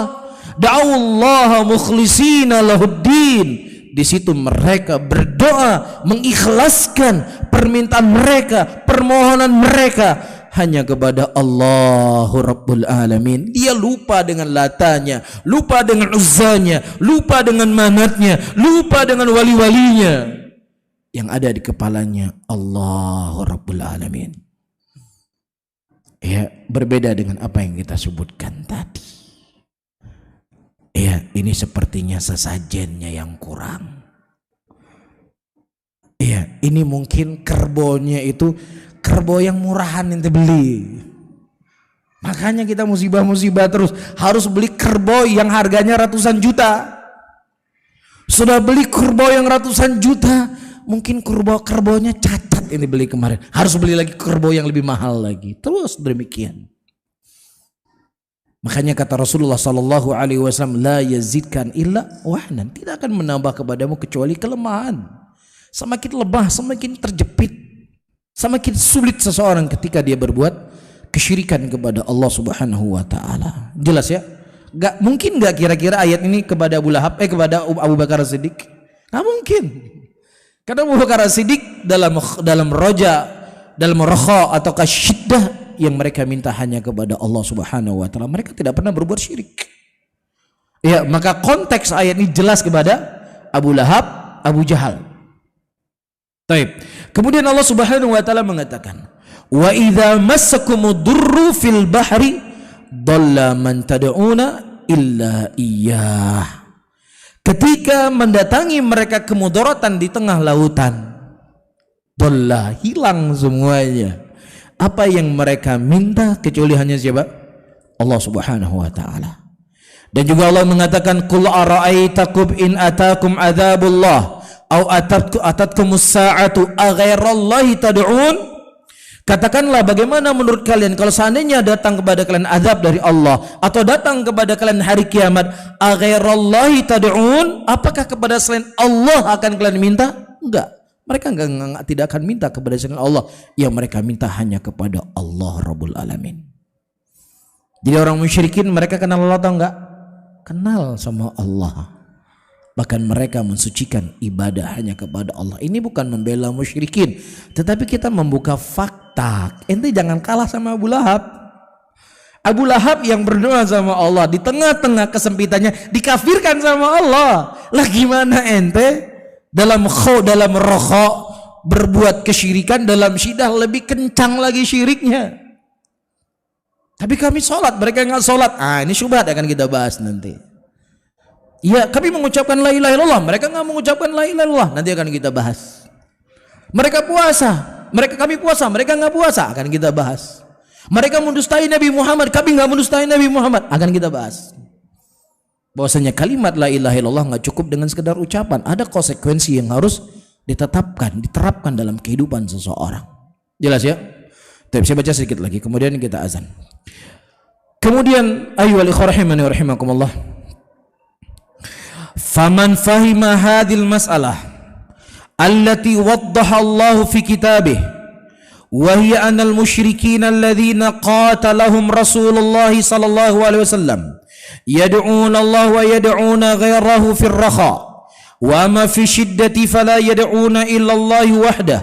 Da'ullaha mukhlishina lahuddin. Di situ mereka berdoa mengikhlaskan permintaan mereka, permohonan mereka hanya kepada Allahu Rabbul Alamin. Dia lupa dengan latanya, lupa dengan uzzanya, lupa dengan manatnya, lupa dengan wali-walinya. Yang ada di kepalanya Allahu Rabbul Alamin. Ya, berbeda dengan apa yang kita sebutkan tadi. Ya, ini sepertinya sesajennya yang kurang. Ya, ini mungkin kerbonya itu kerbo yang murahan yang dibeli. Makanya kita musibah-musibah terus harus beli kerbo yang harganya ratusan juta. Sudah beli kerbau yang ratusan juta, mungkin kerbaunya cacat ini beli kemarin, harus beli lagi kerbau yang lebih mahal lagi. Terus demikian. Makanya kata Rasulullah sallallahu alaihi wasallam, la yazidkan illa wahnan, tidak akan menambah kepadamu kecuali kelemahan. Semakin lemah, semakin terjepit, semakin sulit seseorang ketika dia berbuat kesyirikan kepada Allah Subhanahu wa taala. Jelas ya? Gak mungkin gak kira-kira ayat ini kepada Abu Lahab kepada Abu Bakar Siddiq? Gak mungkin. Karena Abu Bakar Siddiq dalam roja atau syiddah yang mereka minta hanya kepada Allah Subhanahu wa taala. Mereka tidak pernah berbuat syirik. Ya, maka konteks ayat ini jelas kepada Abu Lahab, Abu Jahal. Taib. Kemudian Allah Subhanahu wa taala mengatakan, "Wa idza massakumud durru fil bahri dhalla man tad'una illa iyyah." Ketika mendatangi mereka kemudaratan di tengah lautan, dhalla, hilang semuanya. Apa yang mereka minta kecuali hanya siapa? Allah Subhanahu wa taala. Dan juga Allah mengatakan, "Qul ara'aitakum in atakum adzabullah aw atatkumus sa'atu aghairallahi tad'un?" Katakanlah, bagaimana menurut kalian kalau seandainya datang kepada kalian azab dari Allah atau datang kepada kalian hari kiamat, aghairallahi tad'un? Apakah kepada selain Allah akan kalian minta? Enggak. Mereka tidak akan minta kepada selain Allah. Yang mereka minta hanya kepada Allah Rabbul Alamin. Jadi orang musyrikin mereka kenal Allah atau enggak? Kenal sama Allah. Bahkan mereka mensucikan ibadah hanya kepada Allah. Ini bukan membela musyrikin, tetapi kita membuka fakta. Ente jangan kalah sama Abu Lahab. Abu Lahab yang berdoa sama Allah di tengah-tengah kesempitannya dikafirkan sama Allah. Lah gimana ente dalam rokok berbuat kesyirikan, dalam syidah lebih kencang lagi syiriknya. Tapi kami sholat, mereka nggak sholat. Ini syubhat akan kita bahas nanti. Ya, kami mengucapkan la ilaha illallah, mereka nggak mengucapkan la ilaha illallah, nanti akan kita bahas. Mereka puasa, kami puasa, mereka nggak puasa, akan kita bahas. Mereka mendustai Nabi Muhammad, kami nggak mendustai Nabi Muhammad, akan kita bahas. Bahwasanya kalimat la ilaha illallah nggak cukup dengan sekedar ucapan, ada konsekuensi yang harus diterapkan dalam kehidupan seseorang. Jelas ya? Tapi saya baca sedikit lagi, kemudian kita azan. Kemudian ayyuhal ikhwah rahimani wa rahimakumullah. Faman fahima hadhil mas'alah allati waddaha Allah fi kitabih wa hiya anal musyrikin alladhina qatalahum Rasulullah sallallahu alaihi wasallam yad'una Allah wa yad'una ghairahu fir raha wa ma fi shiddati fala yad'una illa Allah wahdah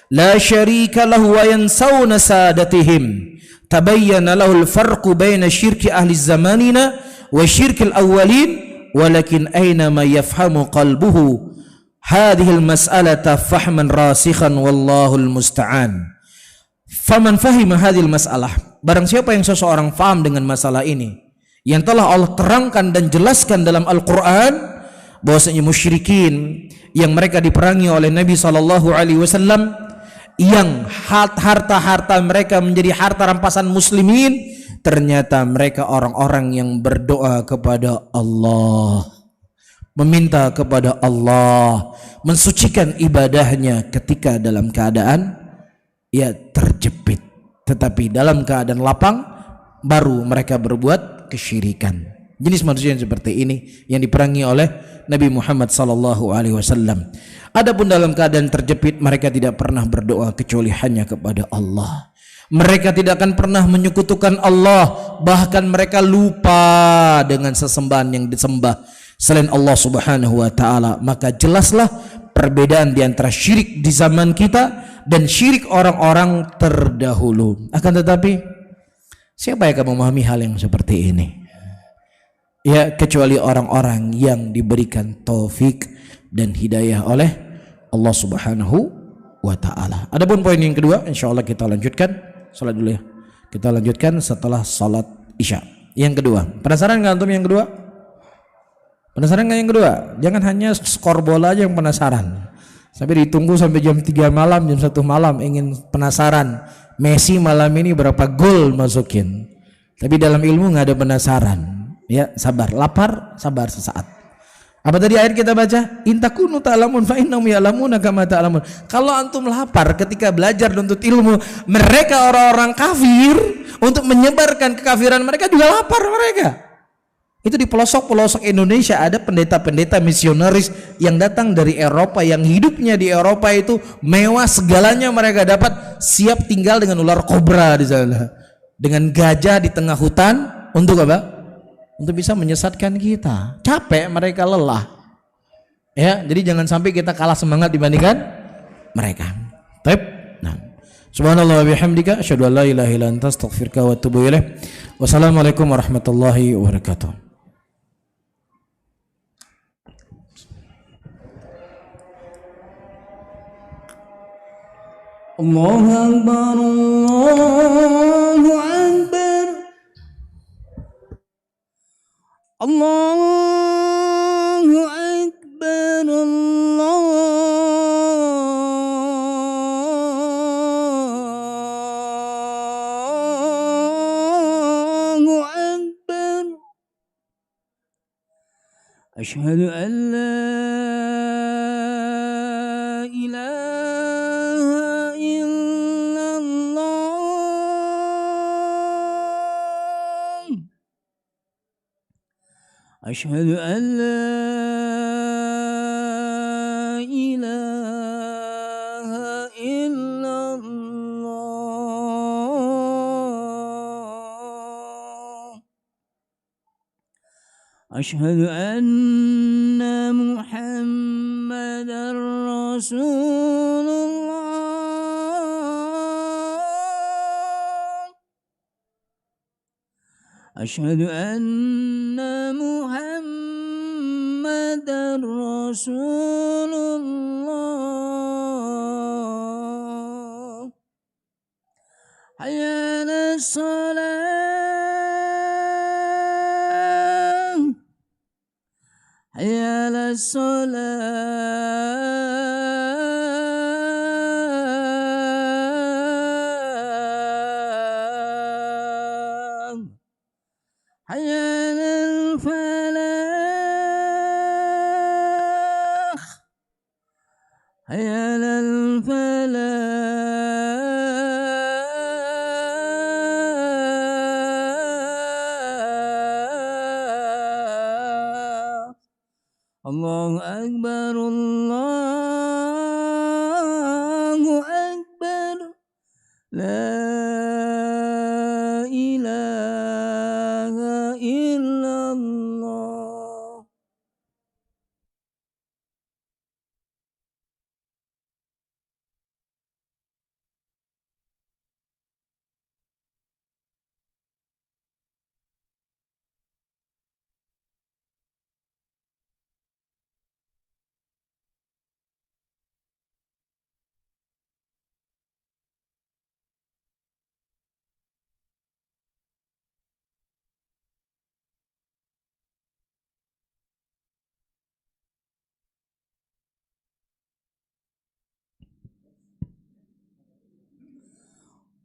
la syarika lahu wa yansawna sadatihim tabayyana lahu al-farqu baina syirki ahli zamanina wa syirki al-awwalin walakin aynama yafhamu qalbuhu hadhil mas'alata fahman rasikhan wallahul musta'an. Faman fahima hadhil mas'alah, barang siapa yang seseorang faham dengan masalah ini yang telah Allah terangkan dan jelaskan dalam Al-Quran, bahwasanya musyrikin yang mereka diperangi oleh Nabi sallallahu alaihi wasallam, yang harta-harta mereka menjadi harta rampasan muslimin, ternyata mereka orang-orang yang berdoa kepada Allah, meminta kepada Allah, mensucikan ibadahnya ketika dalam keadaan terjepit, tetapi dalam keadaan lapang baru mereka berbuat kesyirikan. Jenis manusia yang seperti ini yang diperangi oleh Nabi Muhammad sallallahu alaihi wasallam. Adapun dalam keadaan terjepit, mereka tidak pernah berdoa kecuali hanya kepada Allah. Mereka tidak akan pernah menyekutukan Allah, bahkan mereka lupa dengan sesembahan yang disembah selain Allah Subhanahu wa taala. Maka jelaslah perbedaan di antara syirik di zaman kita dan syirik orang-orang terdahulu. Akan tetapi siapa yang akan memahami hal yang seperti ini? Ya, kecuali orang-orang yang diberikan taufik dan hidayah oleh Allah Subhanahu wa taala. Adapun poin yang kedua, insyaallah kita lanjutkan. Salat dulu ya. Kita lanjutkan setelah salat Isya. Yang kedua, penasaran nggak antum yang kedua? Penasaran nggak yang kedua? Jangan hanya skor bola aja yang penasaran. Sampai ditunggu sampai jam 3 malam, jam 1 malam ingin penasaran. Messi malam ini berapa gol masukin. Tapi dalam ilmu nggak ada penasaran. Ya, sabar, lapar, sabar sesaat. Apa tadi ayat kita baca? In takunu ta'lamun fa innahum ya'lamuna kama ta'lamun. Kalau antum lapar ketika belajar nuntut ilmu, mereka orang-orang kafir untuk menyebarkan kekafiran mereka juga lapar mereka. Itu di pelosok-pelosok Indonesia ada pendeta-pendeta misionaris yang datang dari Eropa, yang hidupnya di Eropa itu mewah, segalanya mereka dapat, siap tinggal dengan ular kobra di sana, dengan gajah di tengah hutan untuk apa? Untuk bisa menyesatkan kita. Capek mereka, lelah. Ya, jadi jangan sampai kita kalah semangat dibandingkan mereka. Baik. Nah. Subhanallah wa bihamdika asyhadu an la ilaha illa anta astaghfiruka wa atubu ilaik. Wassalamualaikum warahmatullahi wabarakatuh. Allahu akbar, Allahu akbar. Allahu akbar, Allahu akbar. Asyhadu an la ilaha illallah. Asyhadu an la ilaha illallah. Asyhadu anna Muhammadar Rasulullah. Asyhadu anna Muhammadar Rasulullah. Hayya 'alas salah. Hayya 'alas salah. Hayya 'alal falah. Hayya 'alal falah. Allahu akbar, Allahu akbar. La ilaha illallah.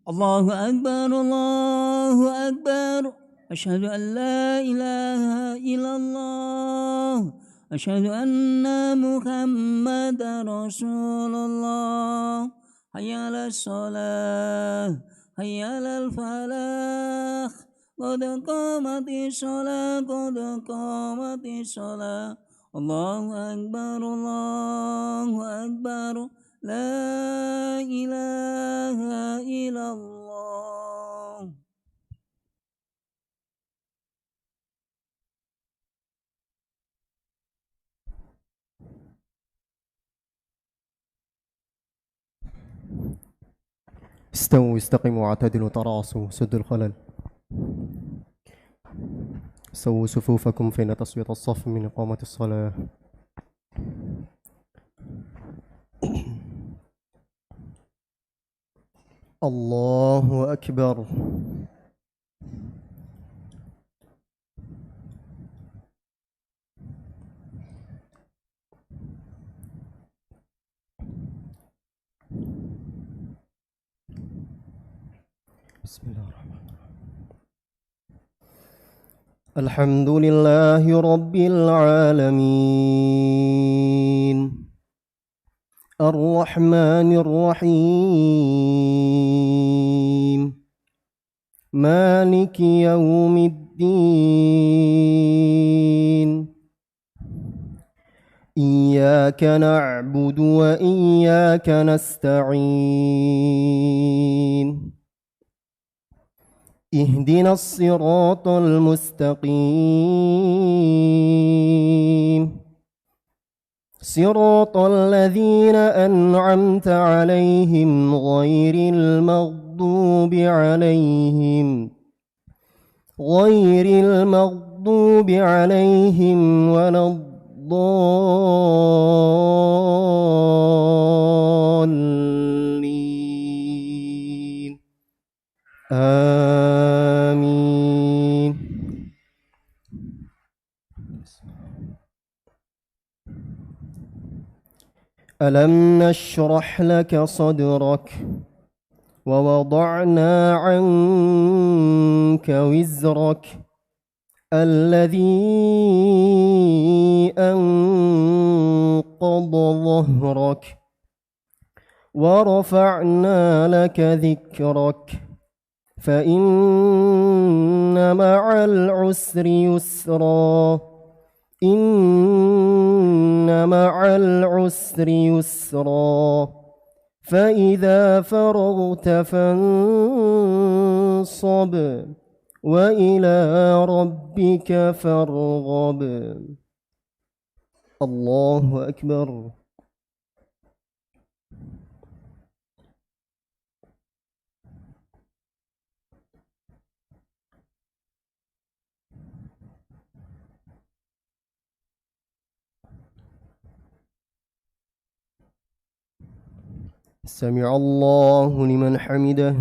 Allahu akbar, Allahu akbar. Asyhadu an la ilaha illallah. Asyhadu anna Muhammadar Rasulullah. Hayya 'alas shalah. Hayya 'alal falah. Qad qamatis shalah, qad qamatis shalah. Allahu akbar, Allahu akbar. La ilaha illallah. استووا استقيموا واعتدلوا تراصوا سدوا الخلل. سووا صفوفكم فإن تسوية الصف من إقامة الصلاة. الله أكبر. بسم الله الرحمن الرحيم. الحمد لله رب العالمين الرحمن الرحيم مالك يوم الدين إياك نعبد وإياك نستعين اهدنا الصراط المستقيم صراط الذين أنعمت عليهم غير المغضوب عليهم ولا الضالين آمين. ألم نشرح لك صدرك ووضعنا عنك وزرك الذي أنقض ظهرك ورفعنا لك ذكرك فإن مع العسر يسرا إن مع العسر يسرا فإذا فرغت فانصب وإلى ربك فارغب. الله أكبر. سمع الله لمن حمده.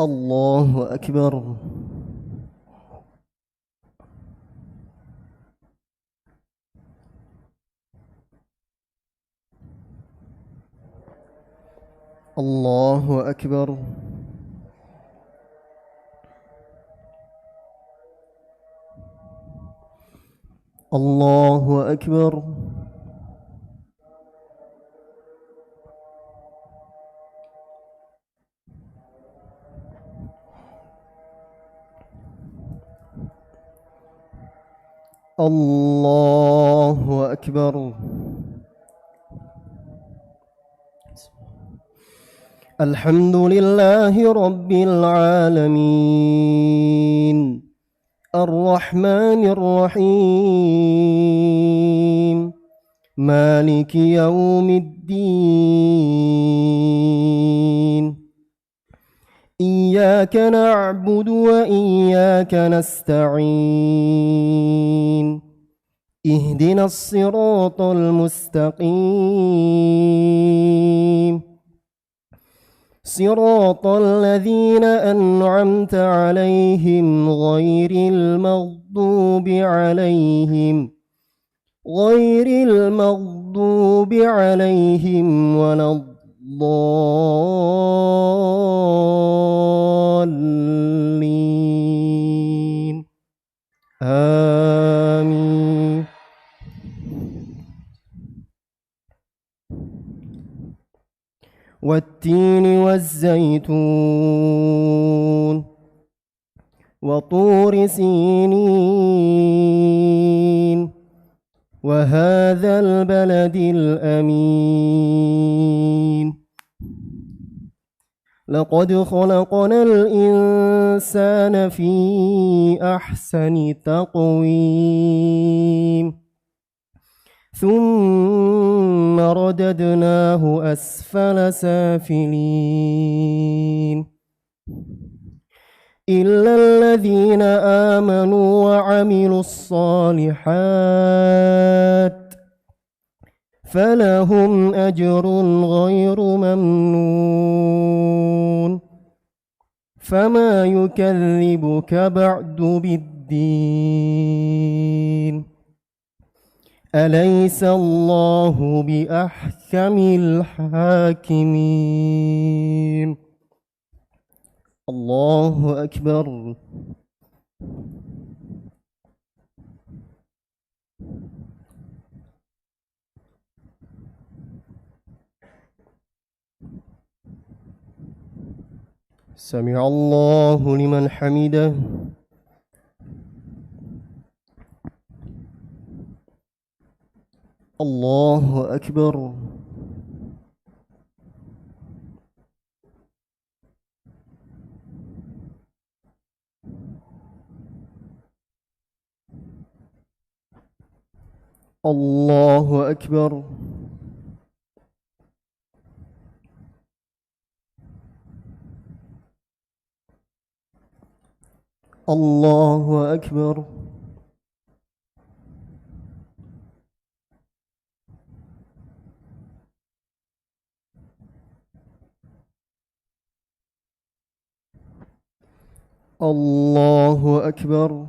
الله أكبر. الله أكبر. الله أكبر. الله أكبر. الحمد لله رب العالمين الرحمن الرحيم مالك يوم الدين إياك نعبد وإياك نستعين اهدنا الصراط المستقيم صراط الذين أنعمت عليهم غير المغضوب عليهم ولا الضالين آمين. والتين والزيتون وطور سينين وهذا البلد الأمين لقد خلقنا الإنسان في أحسن تقويم ثم رددناه أسفل سافلين إلا الذين آمنوا وعملوا الصالحات فلهم أجر غير ممنون فما يكذبك بعد بالدين أليس الله بأحكم الحاكمين الله أكبر. سمع الله لمن حمده. الله أكبر. الله أكبر. الله أكبر. الله أكبر.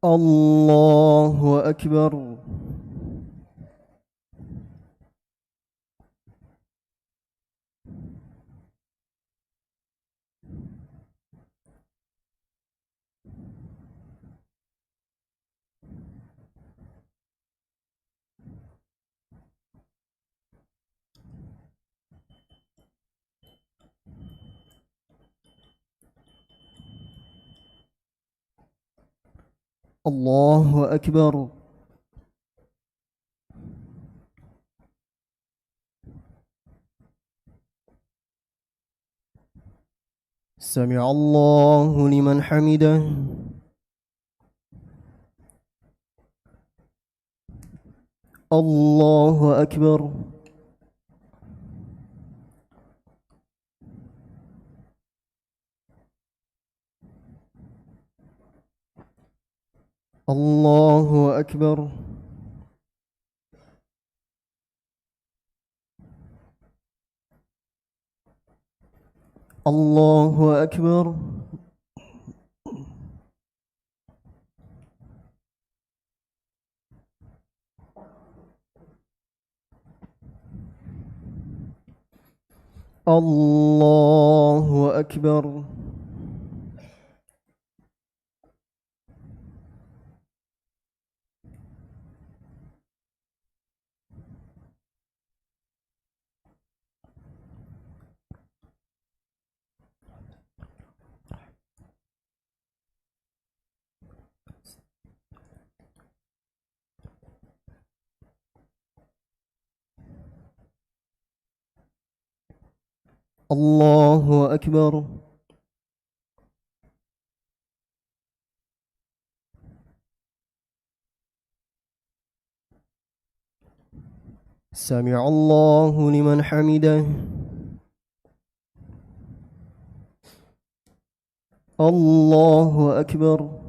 الله أكبر. الله أكبر. سمع الله لمن حمده. الله أكبر. الله أكبر. الله أكبر. الله أكبر. الله أكبر. سمع الله لمن حمده. الله أكبر.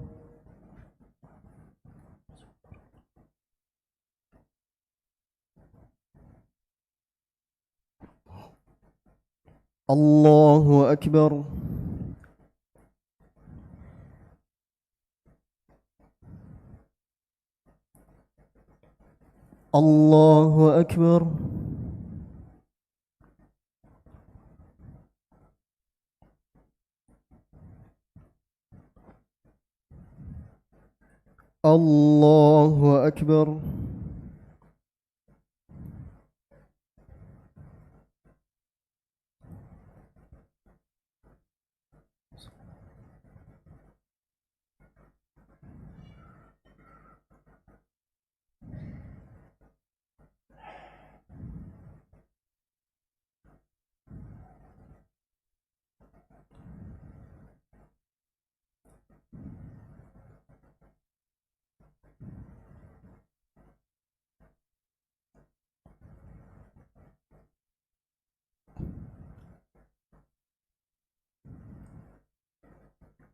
الله أكبر. الله أكبر. الله أكبر.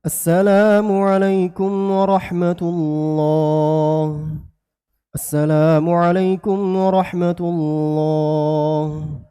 السلام عليكم ورحمة الله. السلام عليكم ورحمة الله.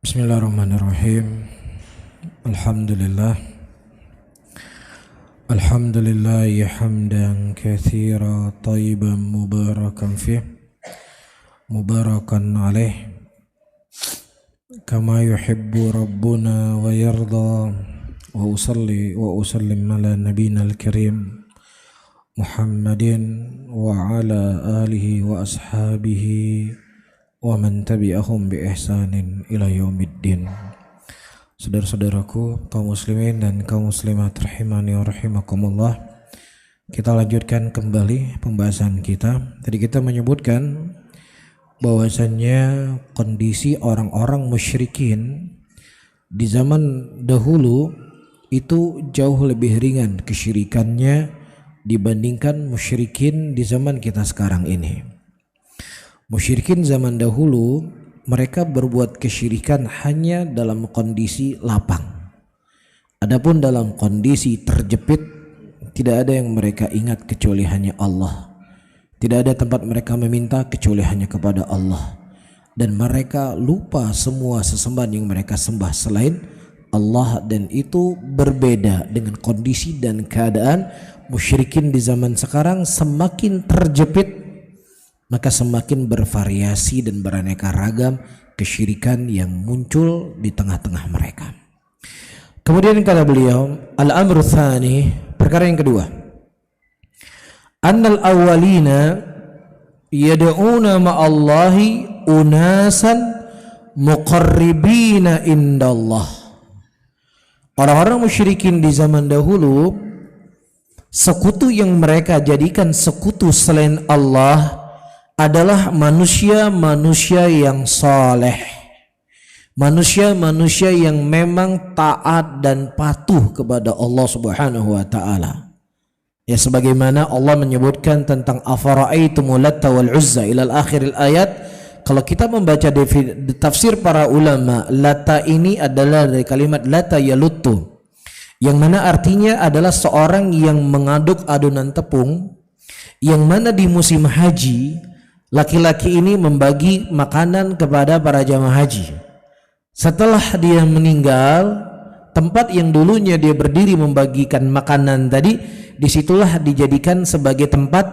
Bismillahirrahmanirrahim. Alhamdulillah. Alhamdulillah hamdan katsira thayyiban mubarakan fih mubarakan alaih kama yuhibbu rabbuna wa yarda wa usalli wa usallim ala nabiyyina al-karim Muhammadin wa ala alihi wa ashabihi wa man tabi'ahum bi ihsanin ila yaumiddin. Saudara-saudaraku kaum muslimin dan kaum muslimat rahimani wa rahimakumullah, kita lanjutkan kembali pembahasan kita. Tadi kita menyebutkan bahwasannya kondisi orang-orang musyrikin di zaman dahulu itu jauh lebih ringan kesyirikannya dibandingkan musyrikin di zaman kita sekarang ini. Musyrikin zaman dahulu mereka berbuat kesyirikan hanya dalam kondisi lapang. Adapun dalam kondisi terjepit, tidak ada yang mereka ingat kecuali hanya Allah. Tidak ada tempat mereka meminta kecuali hanya kepada Allah. Dan mereka lupa semua sesembahan yang mereka sembah selain Allah, dan itu berbeda dengan kondisi dan keadaan musyrikin di zaman sekarang. Semakin terjepit, maka semakin bervariasi dan beraneka ragam kesyirikan yang muncul di tengah-tengah mereka. Kemudian kata beliau, al-amru tsani, perkara yang kedua, annal awwalina yad'una ma'allahi unasan muqarribina indallah. Orang-orang musyrikin di zaman dahulu, sekutu yang mereka jadikan sekutu selain Allah adalah manusia-manusia yang saleh, manusia-manusia yang memang taat dan patuh kepada Allah Subhanahu wa taala. Ya, sebagaimana Allah menyebutkan tentang afara'aitumul Latta wal Uzza ila akhir ayat. Kalau kita membaca tafsir para ulama, Latta ini adalah dari kalimat Latta yaluttu, yang mana artinya adalah seorang yang mengaduk adonan tepung, yang mana di musim haji laki-laki ini membagi makanan kepada para jamaah haji. Setelah dia meninggal, tempat yang dulunya dia berdiri membagikan makanan tadi, disitulah dijadikan sebagai tempat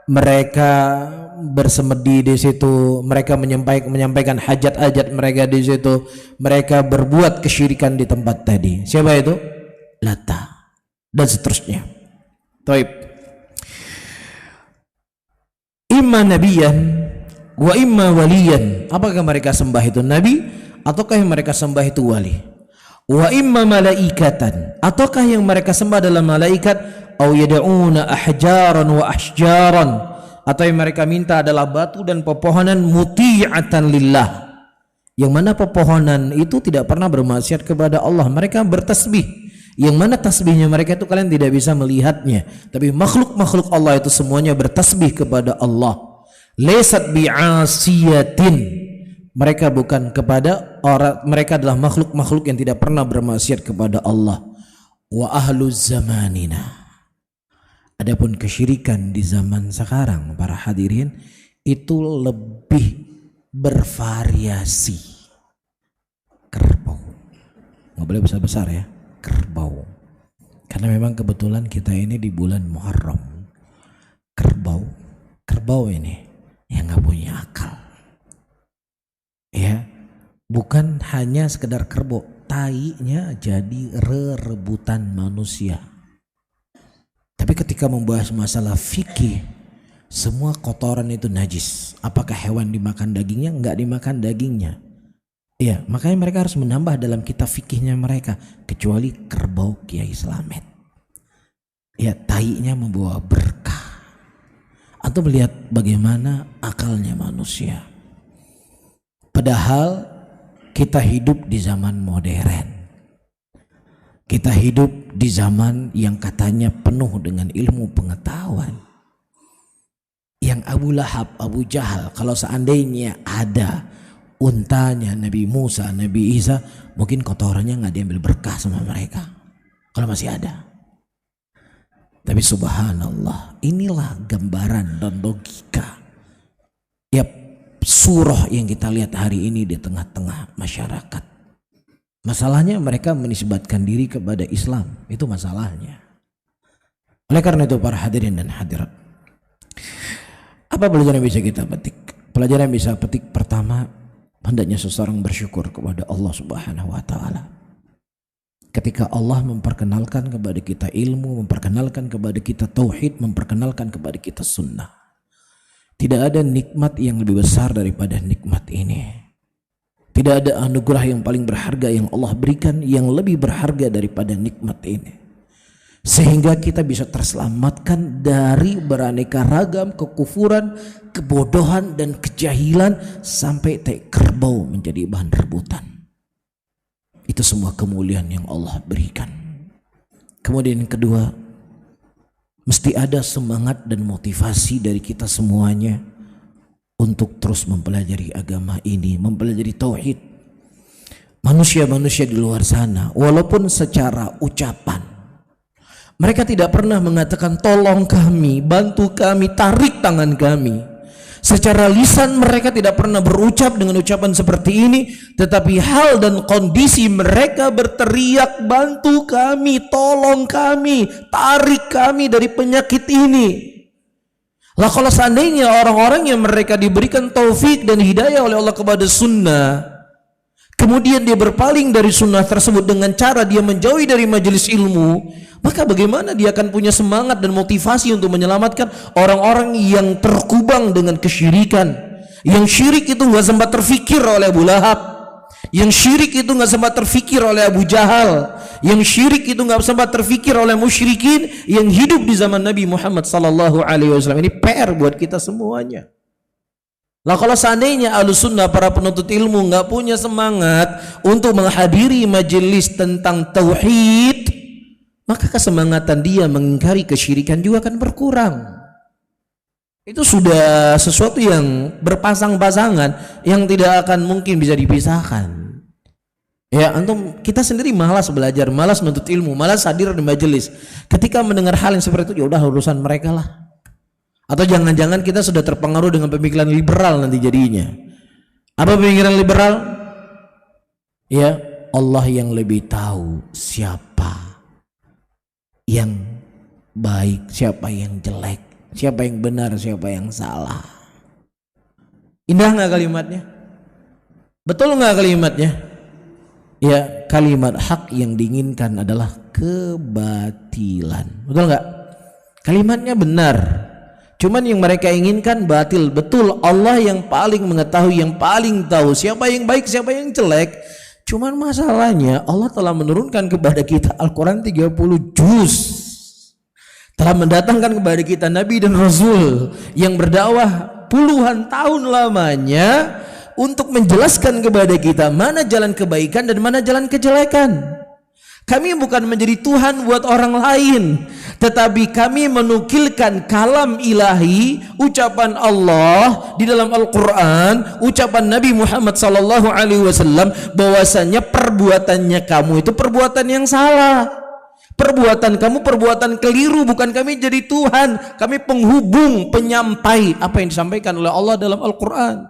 mereka bersemedi di situ, mereka menyampaikan hajat-hajat mereka di situ, mereka berbuat kesyirikan di tempat tadi. Siapa itu? Latta dan seterusnya. Taib. Imma nabiyan wa imma waliyan. Apakah mereka sembah itu nabi ataukah yang mereka sembah itu wali? Wa imma malaikatan, ataukah yang mereka sembah adalah malaikat? Au yad'una ahjaran wa ashjaran, atau yang mereka minta adalah batu dan pepohonan muti'atan lillah, yang mana pepohonan itu tidak pernah bermaksiat kepada Allah. Mereka bertasbih, yang mana tasbihnya mereka itu kalian tidak bisa melihatnya, tapi makhluk-makhluk Allah itu semuanya bertasbih kepada Allah. Laysat bi'asiyatin, mereka bukan kepada orang, mereka adalah makhluk-makhluk yang tidak pernah bermaksiat kepada Allah. Wa ahlu zamanina, adapun kesyirikan di zaman sekarang para hadirin itu lebih bervariasi. Kerbau, nggak boleh besar-besar ya, kerbau, karena memang kebetulan kita ini di bulan Muharram. Kerbau ini yang nggak punya akal, ya, bukan hanya sekedar kerbau, tainya jadi rebutan manusia. Tapi ketika membahas masalah fikih, semua kotoran itu najis. Apakah hewan dimakan dagingnya? Enggak dimakan dagingnya. Ya, makanya mereka harus menambah dalam kitab fikihnya mereka, kecuali kerbau Kiai Slamet. Ya, tainya membawa berkah. Atau melihat bagaimana akalnya manusia. Padahal kita hidup di zaman modern. Kita hidup di zaman yang katanya penuh dengan ilmu pengetahuan. yang Abu Lahab, Abu Jahal, kalau seandainya ada untanya Nabi Musa, Nabi Isa, mungkin kotorannya nggak diambil berkah sama mereka kalau masih ada. Tapi subhanallah, inilah gambaran dan logika ya surah yang kita lihat hari ini di tengah-tengah masyarakat. Masalahnya mereka menisbatkan diri kepada Islam, itu masalahnya. Oleh karena itu para hadirin dan hadirat, apa pelajaran yang bisa kita petik? Pelajaran yang bisa petik pertama, hendaknya seseorang bersyukur kepada Allah Subhanahu wa taala. Ketika Allah memperkenalkan kepada kita ilmu, memperkenalkan kepada kita tauhid, memperkenalkan kepada kita sunnah. Tidak ada nikmat yang lebih besar daripada nikmat ini. Tidak ada anugerah yang paling berharga yang Allah berikan yang lebih berharga daripada nikmat ini. Sehingga kita bisa terselamatkan dari beraneka ragam kekufuran, kebodohan dan kejahilan sampai kerbau menjadi bahan rebutan. Itu semua kemuliaan yang Allah berikan. Kemudian yang kedua, mesti ada semangat dan motivasi dari kita semuanya untuk terus mempelajari agama ini, mempelajari tauhid. Manusia-manusia di luar sana, walaupun secara ucapan mereka tidak pernah mengatakan tolong kami, bantu kami, tarik tangan kami. Secara lisan mereka tidak pernah berucap dengan ucapan seperti ini, tetapi hal dan kondisi mereka berteriak, bantu kami, tolong kami, tarik kami dari penyakit ini. Lah kalau seandainya orang-orang yang mereka diberikan taufik dan hidayah oleh Allah kepada sunnah, kemudian dia berpaling dari sunnah tersebut dengan cara dia menjauhi dari majelis ilmu, maka bagaimana dia akan punya semangat dan motivasi untuk menyelamatkan orang-orang yang terkubang dengan kesyirikan? Yang syirik itu nggak sempat terfikir oleh Abu Lahab, yang syirik itu nggak sempat terfikir oleh Abu Jahal, yang syirik itu nggak sempat terfikir oleh musyrikin yang hidup di zaman Nabi Muhammad sallallahu alaihi wasallam. Ini PR buat kita semuanya. Lah kalau seandainya Ahlussunnah, para penuntut ilmu nggak punya semangat untuk menghadiri majelis tentang tauhid, maka kesemangatan dia mengingkari kesyirikan juga akan berkurang. Itu sudah sesuatu yang berpasang-pasangan yang tidak akan mungkin bisa dipisahkan. Ya, antum, kita sendiri malas belajar, malas menuntut ilmu, malas hadir di majelis. Ketika mendengar hal yang seperti itu, ya udah urusan mereka lah. Atau jangan-jangan kita sudah terpengaruh dengan pemikiran liberal nanti jadinya. Apa pemikiran liberal? Ya, Allah yang lebih tahu siapa yang baik, siapa yang jelek, siapa yang benar, siapa yang salah. Indah nggak kalimatnya? Betul nggak kalimatnya? Ya, kalimat hak yang diinginkan adalah kebatilan. Betul nggak? Kalimatnya benar, cuman yang mereka inginkan batil. Betul, Allah yang paling mengetahui, yang paling tahu siapa yang baik, siapa yang jelek. Cuman masalahnya Allah telah menurunkan kepada kita Al-Quran 30 juz, telah mendatangkan kepada kita Nabi dan Rasul yang berdakwah puluhan tahun lamanya untuk menjelaskan kepada kita mana jalan kebaikan dan mana jalan kejelekan. Kami bukan menjadi Tuhan buat orang lain, tetapi kami menukilkan kalam ilahi, ucapan Allah di dalam Al-Quran, ucapan Nabi Muhammad SAW, bahwasanya perbuatannya kamu itu perbuatan yang salah, perbuatan kamu perbuatan keliru. Bukan kami jadi Tuhan, kami penghubung, penyampai apa yang disampaikan oleh Allah dalam Al-Quran.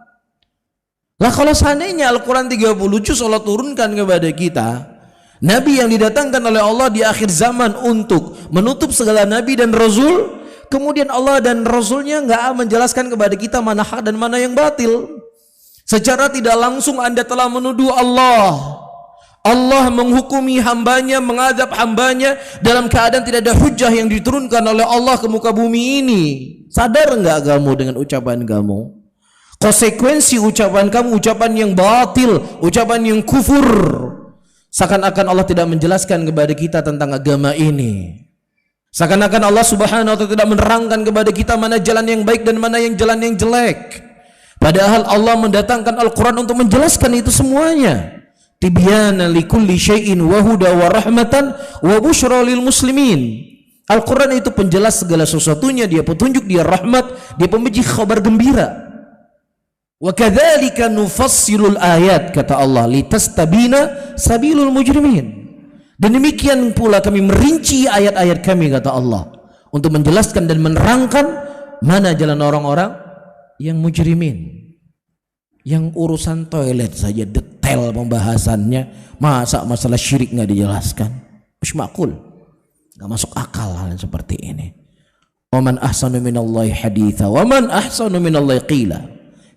Lah kalau seandainya Al-Quran 30 juz Allah turunkan kepada kita, Nabi yang didatangkan oleh Allah di akhir zaman untuk menutup segala Nabi dan Rasul, kemudian Allah dan Rasulnya nggak menjelaskan kepada kita mana hak dan mana yang batil. Secara tidak langsung Anda telah menuduh Allah. Allah menghukumi hambanya, mengazab hambanya dalam keadaan tidak ada hujah yang diturunkan oleh Allah ke muka bumi ini. Sadar nggak kamu dengan ucapan kamu? Konsekuensi ucapan kamu, ucapan yang batil, ucapan yang kufur. Seakan-akan Allah tidak menjelaskan kepada kita tentang agama ini. Seakan-akan Allah Subhanahu wa ta'ala tidak menerangkan kepada kita mana jalan yang baik dan mana yang jalan yang jelek. Padahal Allah mendatangkan Al-Quran untuk menjelaskan itu semuanya. Tibyana likulli syai'in wa huda wa rahmatan wa busyra lil muslimin. Al-Quran itu penjelas segala sesuatunya, dia petunjuk, dia rahmat, dia pemberi kabar gembira. Wa kadzalika nufassilul ayat, kata Allah, litastabina sabilul mujrimin. Dan demikian pula kami merinci ayat-ayat kami, kata Allah, untuk menjelaskan dan menerangkan mana jalan orang-orang yang mujrimin. Yang urusan toilet saja detail pembahasannya, masa masalah syirik nggak dijelaskan? Mش makul, nggak masuk akal hal seperti ini. Waman ahsanu minallahi haditha, waman ahsanu minallahi qila.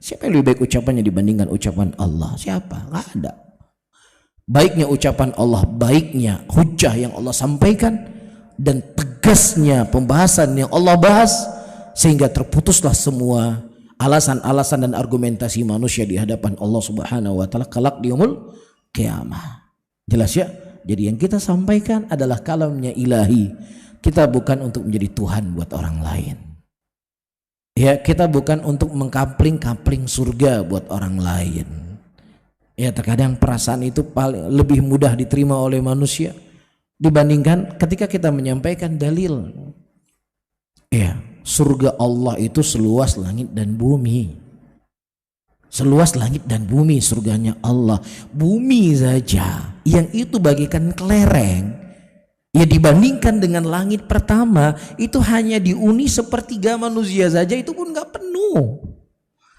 Siapa yang lebih baik ucapannya dibandingkan ucapan Allah? Siapa? Nggak ada. Baiknya ucapan Allah, baiknya hujah yang Allah sampaikan, dan tegasnya pembahasan yang Allah bahas, sehingga terputuslah semua alasan-alasan dan argumentasi manusia di hadapan Allah Subhanahu wa taala kelak di yaumul qiyamah. Jelas ya? Jadi yang kita sampaikan adalah kalamnya ilahi. Kita bukan untuk menjadi Tuhan buat orang lain. Ya, kita bukan untuk mengkapling-kapling surga buat orang lain. Ya, terkadang perasaan itu paling lebih mudah diterima oleh manusia dibandingkan ketika kita menyampaikan dalil. Ya, surga Allah itu seluas langit dan bumi. Seluas langit dan bumi surganya Allah. Bumi saja yang itu bagaikan kelereng, ya dibandingkan dengan langit pertama, itu hanya dihuni sepertiga manusia saja, itu pun nggak penuh.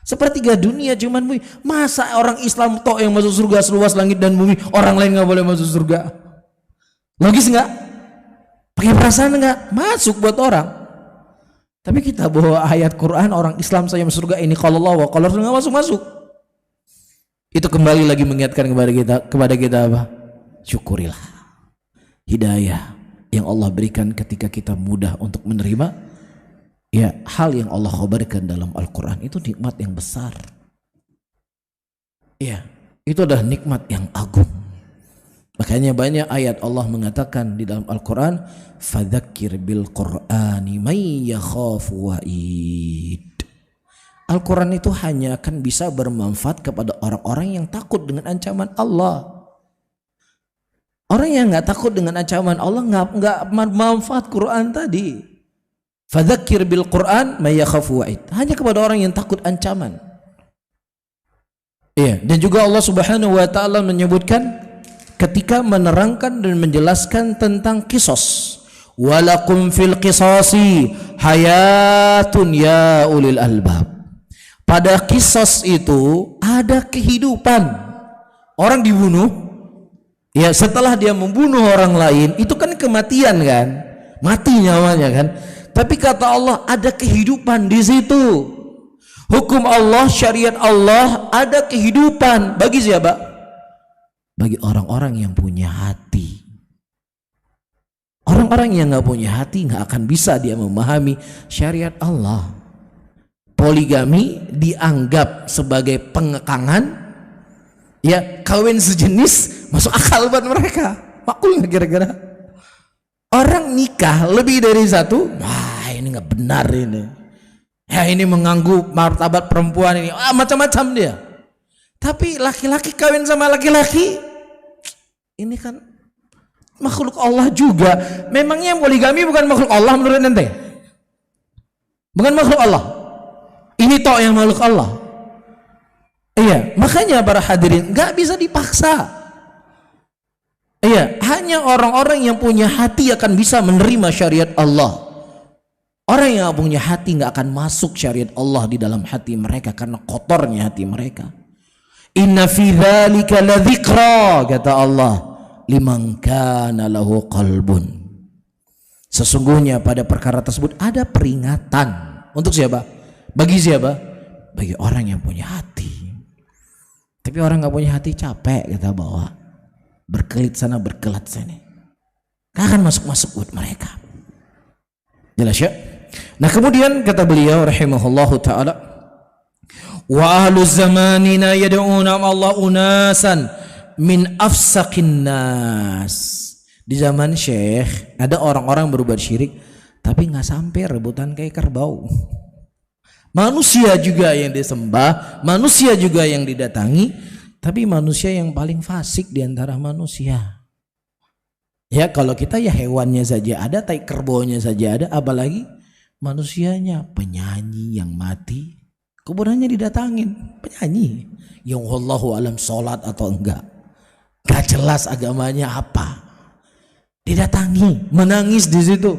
Sepertiga dunia cuman bumi. Masa orang Islam tok yang masuk surga seluas langit dan bumi, orang lain nggak boleh masuk surga? Logis nggak? Pakai perasaan nggak? Masuk buat orang. Tapi kita bawa ayat Quran, orang Islam saja masuk surga, ini kalau Allah wa kalau Rasul nggak masuk. Itu kembali lagi mengingatkan kepada kita apa? Syukurilah hidayah yang Allah berikan ketika kita mudah untuk menerima ya hal yang Allah khabarkan dalam Al-Quran. Itu nikmat yang besar. Ya, itu adalah nikmat yang agung. Makanya banyak ayat Allah mengatakan di dalam Al-Quran, fadzakir bil Qur'ani may yakhafu wa'id. Al-Quran itu hanya akan bisa bermanfaat kepada orang-orang yang takut dengan ancaman Allah. Orang yang nggak takut dengan ancaman Allah nggak manfaat Quran tadi. Fadzakir bil Qur'an may yakhafu wa'id. Hanya kepada orang yang takut ancaman. Iya, dan juga Allah Subhanahu wa taala menyebutkan ketika menerangkan dan menjelaskan tentang kisos. Walakum fil qisasi hayatun ya ulil albab. Pada kisos itu ada kehidupan. Orang dibunuh, ya setelah dia membunuh orang lain, itu kan kematian kan, mati nyawanya kan. Tapi kata Allah ada kehidupan di situ. Hukum Allah, syariat Allah, ada kehidupan. Bagi siapa? Bagi orang-orang yang punya hati. Orang-orang yang nggak punya hati nggak akan bisa dia memahami syariat Allah. Poligami dianggap sebagai pengekangan, ya kawin sejenis masuk akal buat mereka. Makul nggak kira-kira? Orang nikah lebih dari satu, wah ini nggak benar ini. Ya ini mengganggu martabat perempuan ini, macam-macam dia. Tapi laki-laki kawin sama laki-laki, ini kan makhluk Allah juga. Memangnya poligami bukan makhluk Allah menurut ente? Bukan makhluk Allah. Ini tok yang makhluk Allah. Iya, makanya para hadirin nggak bisa dipaksa. Iya, hanya orang-orang yang punya hati akan bisa menerima syariat Allah. Orang yang nggak punya hati nggak akan masuk syariat Allah di dalam hati mereka karena kotornya hati mereka. Inna fi dzalika ladzikra, kata Allah, liman kana lahu qalbun. Sesungguhnya pada perkara tersebut ada peringatan. Untuk siapa? Bagi siapa? Bagi orang yang punya hati. Tapi orang nggak punya hati capek kita bawa, berkelit sana berkelat sini, gak akan masuk-masuk buat mereka. Jelas ya? Nah kemudian kata beliau rahimahullahu ta'ala, wa ahlu zamanina yad'una Allah unasan min afsaqin nas. Di zaman Syekh ada orang-orang berbuat syirik tapi nggak sampai rebutan kayak kerbau. Manusia juga yang disembah, manusia juga yang didatangi, tapi manusia yang paling fasik di antara manusia. Ya kalau kita ya hewannya saja ada, tai kerbaunya saja ada, apalagi manusianya. Penyanyi yang mati kuburannya didatangin, penyanyi yang wallahu alam sholat atau enggak, gak jelas agamanya apa, didatangi, menangis di situ.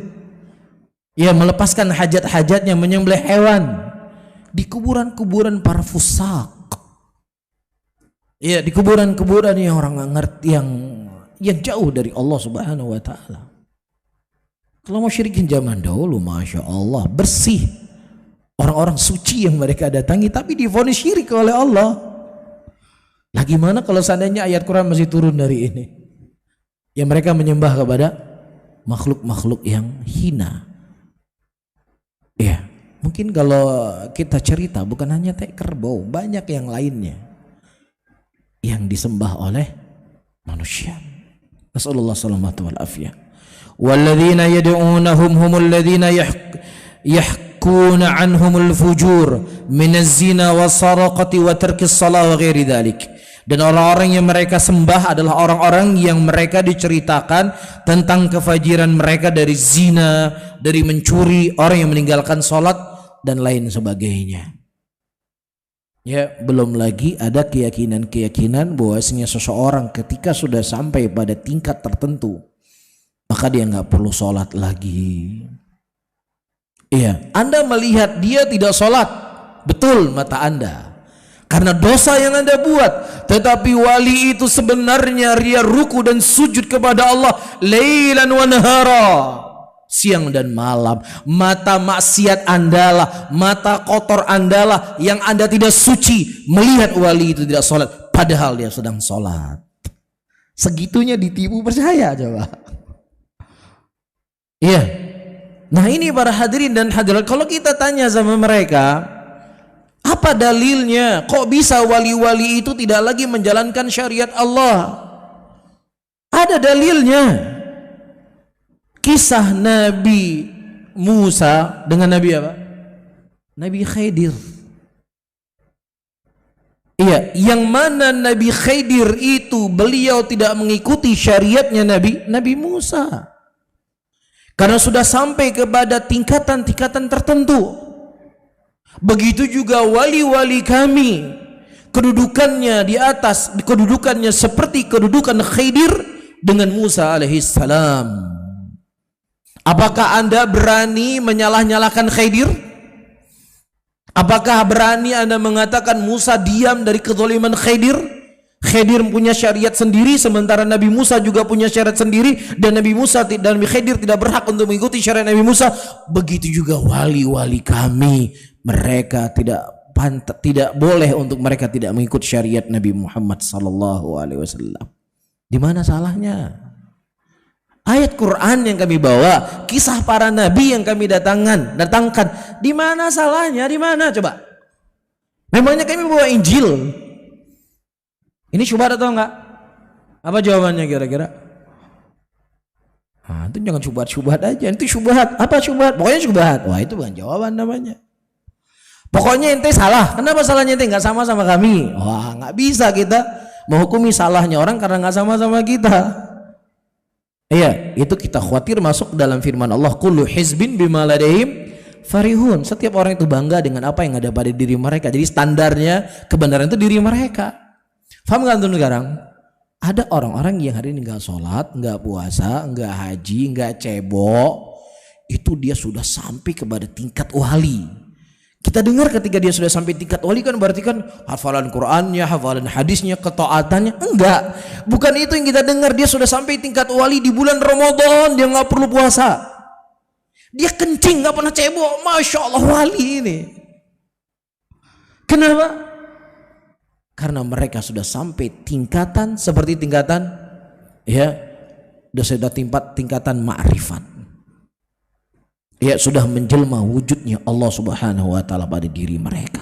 Ya melepaskan hajat-hajatnya, menyembelih hewan di kuburan-kuburan para fusak. Ya di kuburan-kuburan yang orang nggak ngerti, yang jauh dari Allah Subhanahu wa taala. Kalau musyrikin zaman dahulu Masya Allah bersih, orang-orang suci yang mereka datangi, tapi divonis syirik oleh Allah. Nah gimana kalau seandainya ayat Quran masih turun dari ini, yang mereka menyembah kepada makhluk-makhluk yang hina. Ya mungkin kalau kita cerita bukan hanya tai kerbau, banyak yang lainnya yang disembah oleh manusia. Nasallallahu salamatu wal afiyah. Walladzina yad'unahum humul ladzina yahkuna anhumul fujur minaz zina was-saraqati wa tarkis shalah wa ghairi dzalik. Dan orang-orang yang mereka sembah adalah orang-orang yang mereka diceritakan tentang kefajiran mereka dari zina, dari mencuri, orang yang meninggalkan salat dan lain sebagainya. Ya, belum lagi ada keyakinan-keyakinan bahwasanya seseorang ketika sudah sampai pada tingkat tertentu maka dia nggak perlu sholat lagi. Iya, Anda melihat dia tidak sholat, betul mata Anda, karena dosa yang Anda buat. Tetapi wali itu sebenarnya dia ruku dan sujud kepada Allah lailan wa nahara, siang dan malam. Mata maksiat Anda lah, mata kotor Anda lah yang Anda tidak suci melihat wali itu tidak sholat, padahal dia sedang sholat. Segitunya ditipu, percaya coba. Iya. Nah ini para hadirin dan hadirat, kalau kita tanya sama mereka, apa dalilnya kok bisa wali-wali itu tidak lagi menjalankan syariat Allah? Ada dalilnya. Kisah Nabi Musa dengan Nabi apa? Nabi Khidir. Iya, yang mana Nabi Khidir itu beliau tidak mengikuti syariatnya Nabi Musa. Karena sudah sampai kepada tingkatan-tingkatan tertentu. Begitu juga wali-wali kami, kedudukannya di atas, kedudukannya seperti kedudukan Khidir dengan Musa alaihissalam. Apakah Anda berani menyalah-nyalahkan Khidir? Apakah berani Anda mengatakan Musa diam dari kezaliman Khidir? Khidir punya syariat sendiri, sementara Nabi Musa juga punya syariat sendiri, dan Nabi Musa dan Nabi Khidir tidak berhak untuk mengikuti syariat Nabi Musa. Begitu juga wali-wali kami, mereka tidak boleh untuk mereka tidak mengikuti syariat Nabi Muhammad sallallahu alaihi wasallam. Di mana salahnya? Ayat Quran yang kami bawa, kisah para nabi yang kami datangkan, di mana salahnya? Di mana coba? Memangnya kami bawa Injil? Ini syubhat atau enggak? Apa jawabannya kira-kira? Nah, itu jangan syubhat aja. Itu syubhat. Apa syubhat? Pokoknya syubhat. Wah, itu bukan jawaban namanya. Pokoknya ente salah. Kenapa salahnya ente nggak sama kami? Wah, nggak bisa kita menghukumi salahnya orang karena nggak sama kita. Iya, itu kita khawatir masuk dalam firman Allah, kullu hizbin bima ladaihim farihun. Setiap orang itu bangga dengan apa yang ada pada diri mereka. Jadi standarnya kebenaran itu diri mereka. Faham gak tuh sekarang? Ada orang-orang yang hari ini nggak sholat, nggak puasa, nggak haji, nggak cebok, itu dia sudah sampai kepada tingkat wali. Kita dengar ketika dia sudah sampai tingkat wali kan berarti kan hafalan Qurannya, hafalan hadisnya, ketaatannya. Enggak, bukan itu yang kita dengar. Dia sudah sampai tingkat wali di bulan Ramadan dia nggak perlu puasa, dia kencing nggak pernah cebok. Masya Allah, wali ini. Kenapa? Karena mereka sudah sampai tingkatan seperti tingkatan, ya, sudah tingkatan ma'rifat. Ya, sudah menjelma wujudnya Allah Subhanahu wa taala pada diri mereka.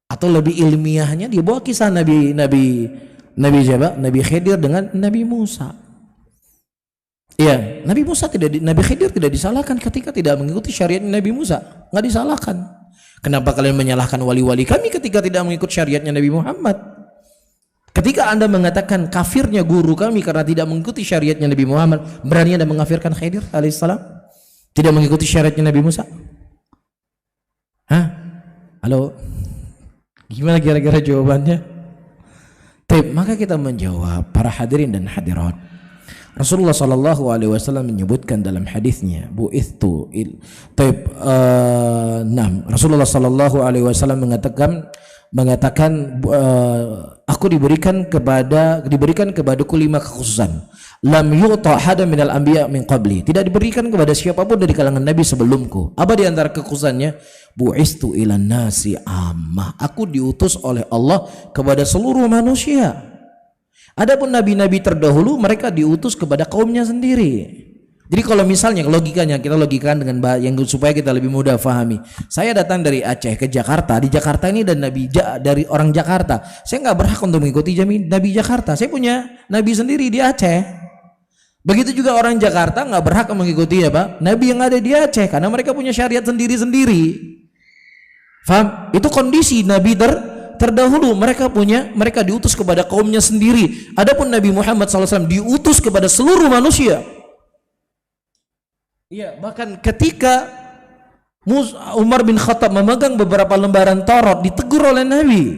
Atau lebih ilmiahnya dia bawa kisah Nabi siapa? Nabi Khidir dengan Nabi Musa. Ya, Nabi Khidir tidak disalahkan ketika tidak mengikuti syariat Nabi Musa, nggak disalahkan. Kenapa kalian menyalahkan wali-wali kami ketika tidak mengikut syariatnya Nabi Muhammad? Ketika Anda mengatakan kafirnya guru kami karena tidak mengikuti syariatnya Nabi Muhammad, berani Anda mengkafirkan Khidir alaihissalam? Tidak mengikuti syariatnya Nabi Musa? Hah? Halo? Gimana kira-kira jawabannya? Maka kita menjawab, para hadirin dan hadirat, Rasulullah sallallahu alaihi wasallam menyebutkan dalam hadisnya, Rasulullah sallallahu alaihi wasallam mengatakan aku diberikan kepadaku 5 kekhususan. Lam yu'ta hada minal anbiya min qabli. Tidak diberikan kepada siapapun dari kalangan nabi sebelumku. Apa di antara kekhususannya? Bu'istu ilan nasi ammah. Aku diutus oleh Allah kepada seluruh manusia. Adapun nabi-nabi terdahulu mereka diutus kepada kaumnya sendiri. Jadi kalau misalnya logikanya kita logikakan dengan yang supaya kita lebih mudah fahami. Saya datang dari Aceh ke Jakarta. Di Jakarta ini dan nabi dari orang Jakarta. Saya nggak berhak untuk mengikuti nabi Jakarta. Saya punya nabi sendiri di Aceh. Begitu juga orang Jakarta nggak berhak mengikuti nabi yang ada di Aceh karena mereka punya syariat sendiri-sendiri. Faham? Itu kondisi nabi terdahulu, mereka diutus kepada kaumnya sendiri. Adapun Nabi Muhammad SAW diutus kepada seluruh manusia. Iya, bahkan ketika Umar bin Khattab memegang beberapa lembaran Taurat, ditegur oleh Nabi.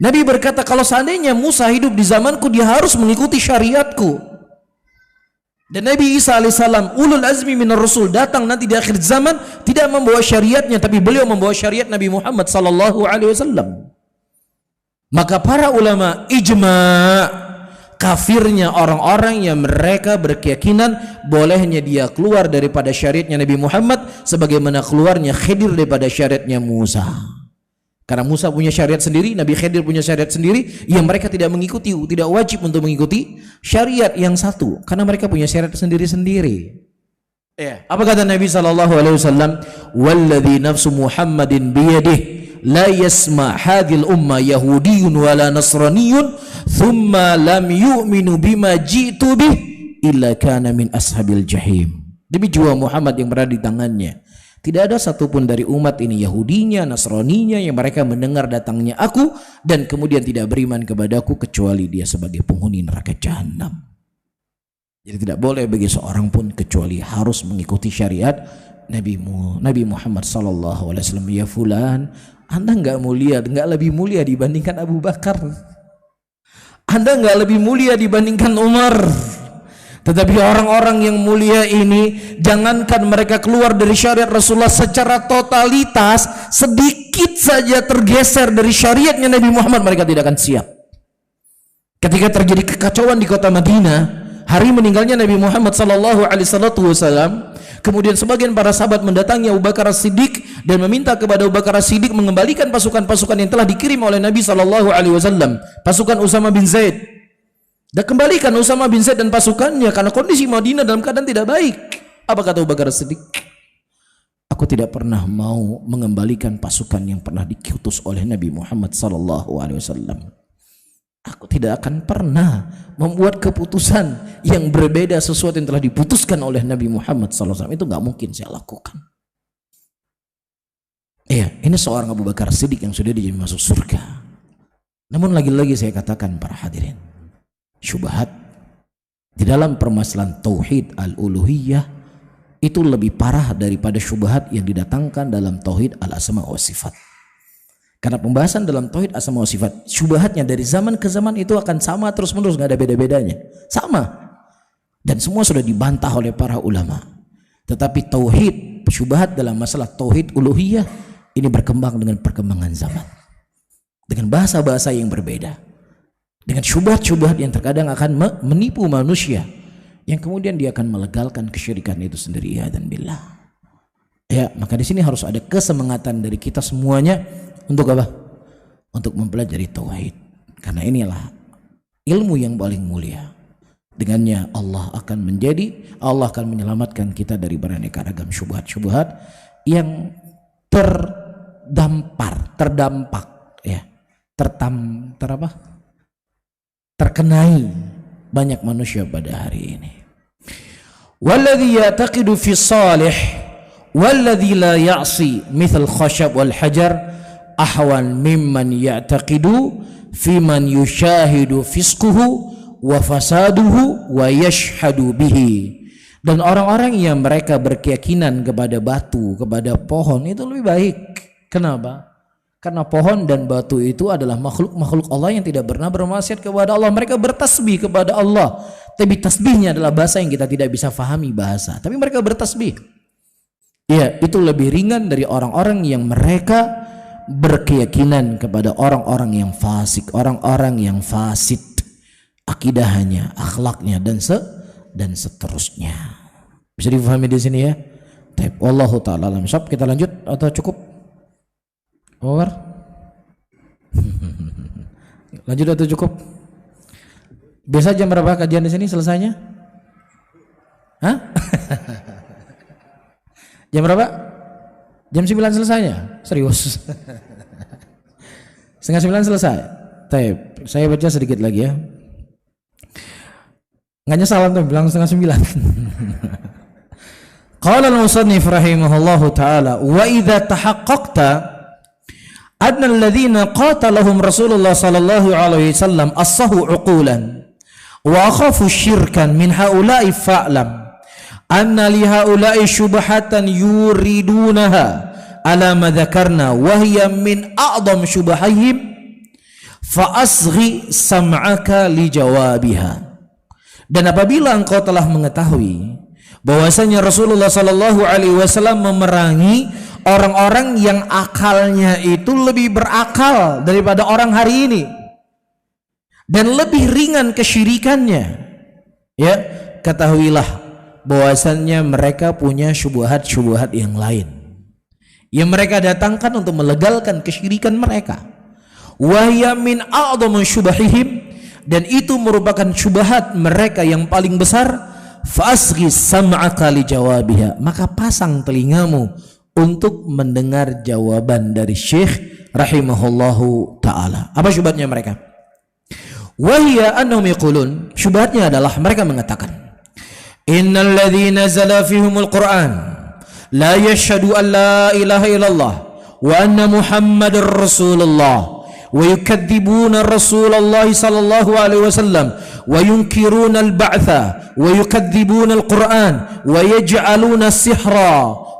Nabi berkata, kalau seandainya Musa hidup di zamanku, dia harus mengikuti syariatku. Dan Nabi Isa alaihissalam, ulul azmi minar rasul, datang nanti di akhir zaman tidak membawa syariatnya, tapi beliau membawa syariat Nabi Muhammad sallallahu alaihi wasallam. Maka para ulama ijma' kafirnya orang-orang yang mereka berkeyakinan bolehnya dia keluar daripada syariatnya Nabi Muhammad sebagaimana keluarnya Khidir daripada syariatnya Musa. Karena Musa punya syariat sendiri, Nabi Khidir punya syariat sendiri yang mereka tidak mengikuti, tidak wajib untuk mengikuti syariat yang satu karena mereka punya syariat sendiri-sendiri. Apa kata Nabi sallallahu alaihi wasallam? Walladzi nafsu Muhammadin biyadihi la yasma hadhil umma yahudiyyun wala nasraniyyun thumma lam yu'minu bima ji'tu bih illa kana min ashabil jahim. Demi jiwa Muhammad yang berada di tangannya, tidak ada satupun dari umat ini, Yahudinya, Nasraninya, yang mereka mendengar datangnya aku dan kemudian tidak beriman kepadaku kecuali dia sebagai penghuni neraka jahanam. Jadi tidak boleh bagi seorang pun kecuali harus mengikuti syariat Nabi Muhammad sallallahu alaihi wasallam. Ya fulan, Anda enggak mulia, enggak lebih mulia dibandingkan Abu Bakar. Anda enggak lebih mulia dibandingkan Umar. Tetapi orang-orang yang mulia ini, jangankan mereka keluar dari syariat Rasulullah secara totalitas, sedikit saja tergeser dari syariatnya Nabi Muhammad, mereka tidak akan siap. Ketika terjadi kekacauan di kota Madinah, hari meninggalnya Nabi Muhammad SAW, kemudian sebagian para sahabat mendatangi Abu Bakar As-Siddiq dan meminta kepada Abu Bakar As-Siddiq mengembalikan pasukan-pasukan yang telah dikirim oleh Nabi SAW, pasukan Usama bin Zaid. Dan kembalikan Usama bin Zaid dan pasukannya karena kondisi Madinah dalam keadaan tidak baik. Apa kata Abu Bakar As-Siddiq? Aku tidak pernah mau mengembalikan pasukan yang pernah diutus oleh Nabi Muhammad SAW. Aku tidak akan pernah membuat keputusan yang berbeda sesuatu yang telah diputuskan oleh Nabi Muhammad SAW. Itu nggak mungkin saya lakukan. Ini seorang Abu Bakar As-Siddiq yang sudah dijamin masuk surga. Namun lagi-lagi saya katakan para hadirin, syubhat di dalam permasalahan tauhid al-uluhiyah itu lebih parah daripada syubhat yang didatangkan dalam tauhid al-asma wa sifat. Karena pembahasan dalam tauhid asma wa sifat, syubhatnya dari zaman ke zaman itu akan sama terus-menerus, nggak ada beda-bedanya, sama, dan semua sudah dibantah oleh para ulama. Tetapi tauhid, syubhat dalam masalah tauhid uluhiyah ini berkembang dengan perkembangan zaman, dengan bahasa-bahasa yang berbeda, dengan syubhat-syubhat yang terkadang akan menipu manusia, yang kemudian dia akan melegalkan kesyirikan itu sendiri. Ya dan billah. Maka di sini harus ada kesemangatan dari kita semuanya untuk apa? Untuk mempelajari tauhid. Karena inilah ilmu yang paling mulia. Dengannya Allah akan menyelamatkan kita dari beraneka ragam syubhat-syubhat yang terkenai banyak manusia pada hari ini. Walladhi ya'taqidu fi salih walladhi la ya'si mithal khashab wal hajar ahwan mimman ya'taqidu fi man yushahidu fisquhu wa fasaduhu wa yashhadu bihi. Dan orang-orang yang mereka berkeyakinan kepada batu, kepada pohon itu lebih baik. Kenapa? Karena pohon dan batu itu adalah makhluk-makhluk Allah yang tidak pernah bermaksiat kepada Allah. Mereka bertasbih kepada Allah, tapi tasbihnya adalah bahasa yang kita tidak bisa fahami bahasa, tapi mereka bertasbih. Ya, itu lebih ringan dari orang-orang yang mereka berkeyakinan kepada orang-orang yang fasik, orang-orang yang fasid akidahnya, akhlaknya dan seterusnya. Bisa difahami di sini ya? Baik, wallahu taala alam. Shop, kita lanjut atau cukup? Over? Lanjut atau cukup? Biasa jam berapa kajian di sini selesainya? Hah? Jam berapa? Jam 9 selesainya? Serius? Setengah 9 selesai? Baik, saya baca sedikit lagi ya. Nggak nyesal tuh bilang setengah 9. Qala al-musannif rahimahullahu ta'ala, wa idza tahaqqaqta adna alladhina qatalahum Rasulullah sallallahu alaihi wasallam as-sahu uqulan wa akhafu syirkan min haula'i fa'lam anna li haula'i syubhatan yuridunaha ala ma dzakarna wa hiya min a'dham syubhahim fa asghi sam'aka li jawabiha. Dan apabila engkau telah mengetahui bahwasanya Rasulullah sallallahu alaihi wasallam memerangi orang-orang yang akalnya itu lebih berakal daripada orang hari ini dan lebih ringan kesyirikannya, ya, ketahuilah bahwasannya mereka punya syubhat-syubhat yang lain yang mereka datangkan untuk melegalkan kesyirikan mereka. Wahya min a'dhamu syubahihim, dan itu merupakan syubhat mereka yang paling besar. Fasghis sam'aka li jawabiha, maka pasang telingamu untuk mendengar jawaban dari Syekh rahimahullahu ta'ala. Apa syubhatnya mereka? Wahya annahum yaqulun, syubhatnya adalah mereka mengatakan, innal ladzina nazala fihumul Qur'an la yashhadu an la ilaha illallah wa anna Muhammadar Rasulullah wa yukadzibuna Rasulullah sallallahu alaihi wasallam wa yunkiruna al-ba'tha wa yukadzibuna al-Qur'an wa yaj'aluna as-sihra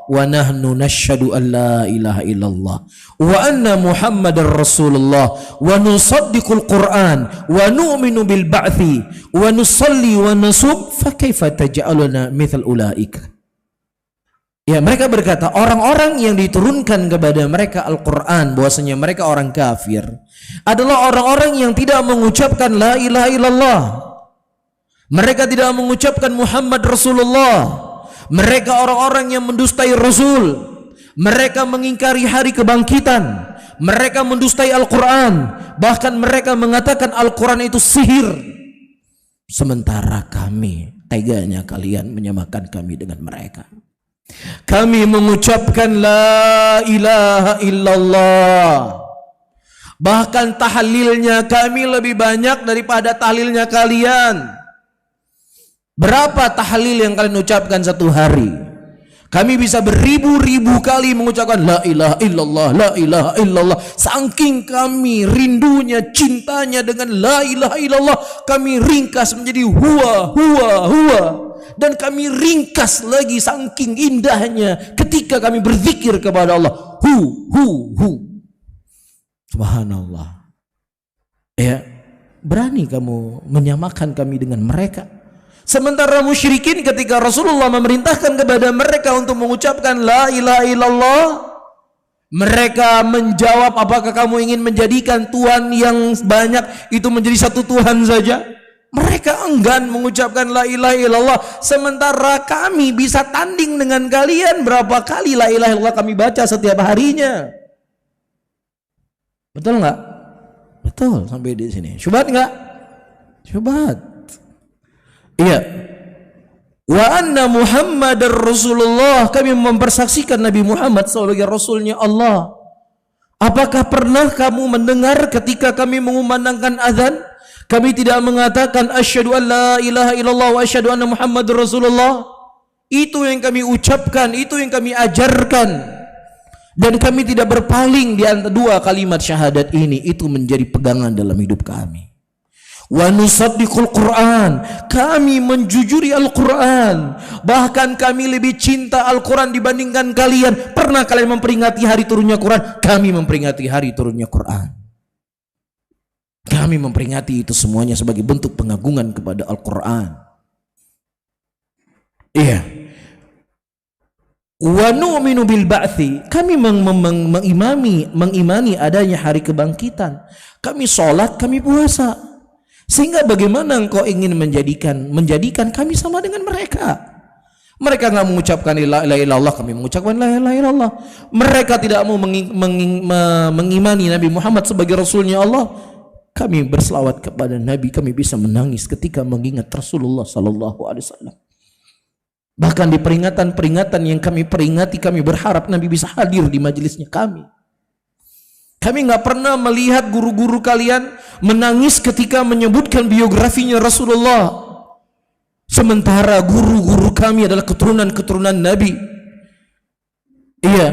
wa nahnu nashhadu an la ilaha illallah wa anna Muhammadar Rasulullah wa nusaddiqul Qur'an wa nu'minu bil ba'thi wa nusalli wa nasum fa kaifa taj'aluna mithal ulaika. Ya, mereka berkata orang-orang yang diturunkan kepada mereka Al-Quran bahwasanya mereka orang kafir adalah orang-orang yang tidak mengucapkan la ilaha illallah. Mereka tidak mengucapkan Muhammad Rasulullah. Mereka orang-orang yang mendustai Rasul. Mereka mengingkari hari kebangkitan. Mereka mendustai Al-Quran. Bahkan mereka mengatakan Al-Quran itu sihir. Sementara kami, teganya kalian menyamakan kami dengan mereka. Kami mengucapkan la ilaha illallah. Bahkan tahlilnya kami lebih banyak daripada tahlilnya kalian. Berapa tahlil yang kalian ucapkan satu hari? Kami bisa beribu-ribu kali mengucapkan la ilaha illallah, la ilaha illallah. Saking kami rindunya, cintanya dengan la ilaha illallah, kami ringkas menjadi huwa, huwa, huwa. Dan kami ringkas lagi saking indahnya ketika kami berzikir kepada Allah, hu. Subhanallah. Ya, berani kamu menyamakan kami dengan mereka. Sementara musyrikin ketika Rasulullah memerintahkan kepada mereka untuk mengucapkan la ilaha illallah, mereka menjawab, apakah kamu ingin menjadikan Tuhan yang banyak itu menjadi satu Tuhan saja? Mereka enggan mengucapkan la ilaha illallah. Sementara kami bisa tanding dengan kalian berapa kali la ilaha illallah kami baca setiap harinya. Betul nggak? Betul sampai di sini. Syubhat nggak? Syubhat. Iya. Wa anna Muhammadar Rasulullah, kami mempersaksikan Nabi Muhammad sebagai Rasulnya Allah. Apakah pernah kamu mendengar ketika kami mengumandangkan azan, kami tidak mengatakan asyhadu an la ilaha illallah wa asyhadu anna Muhammadur Rasulullah? Itu yang kami ucapkan, itu yang kami ajarkan. Dan kami tidak berpaling di antara dua kalimat syahadat ini, itu menjadi pegangan dalam hidup kami. Wa nusaddiqul Quran, kami menjujuri Al-Quran, bahkan kami lebih cinta Al-Quran dibandingkan kalian. Pernah kalian memperingati hari turunnya Quran? Kami memperingati hari turunnya Quran. Kami memperingati itu semuanya sebagai bentuk pengagungan kepada Al-Quran. Iya. Wa nu'minu bil ba'thi, kami mengimani adanya hari kebangkitan. Kami sholat, kami puasa. Sehingga bagaimana engkau ingin menjadikan kami sama dengan mereka? Mereka nggak mengucapkan la ilaha illallah, kami mengucapkan la ilaha illallah. Mereka tidak mau mengimani Nabi Muhammad sebagai Rasulnya Allah. Kami berselawat kepada Nabi, kami bisa menangis ketika mengingat Rasulullah sallallahu alaihi wasallam. Bahkan di peringatan-peringatan yang kami peringati, kami berharap Nabi bisa hadir di majelisnya kami. Kami nggak pernah melihat guru-guru kalian menangis ketika menyebutkan biografinya Rasulullah. Sementara guru-guru kami adalah keturunan-keturunan Nabi. Iya,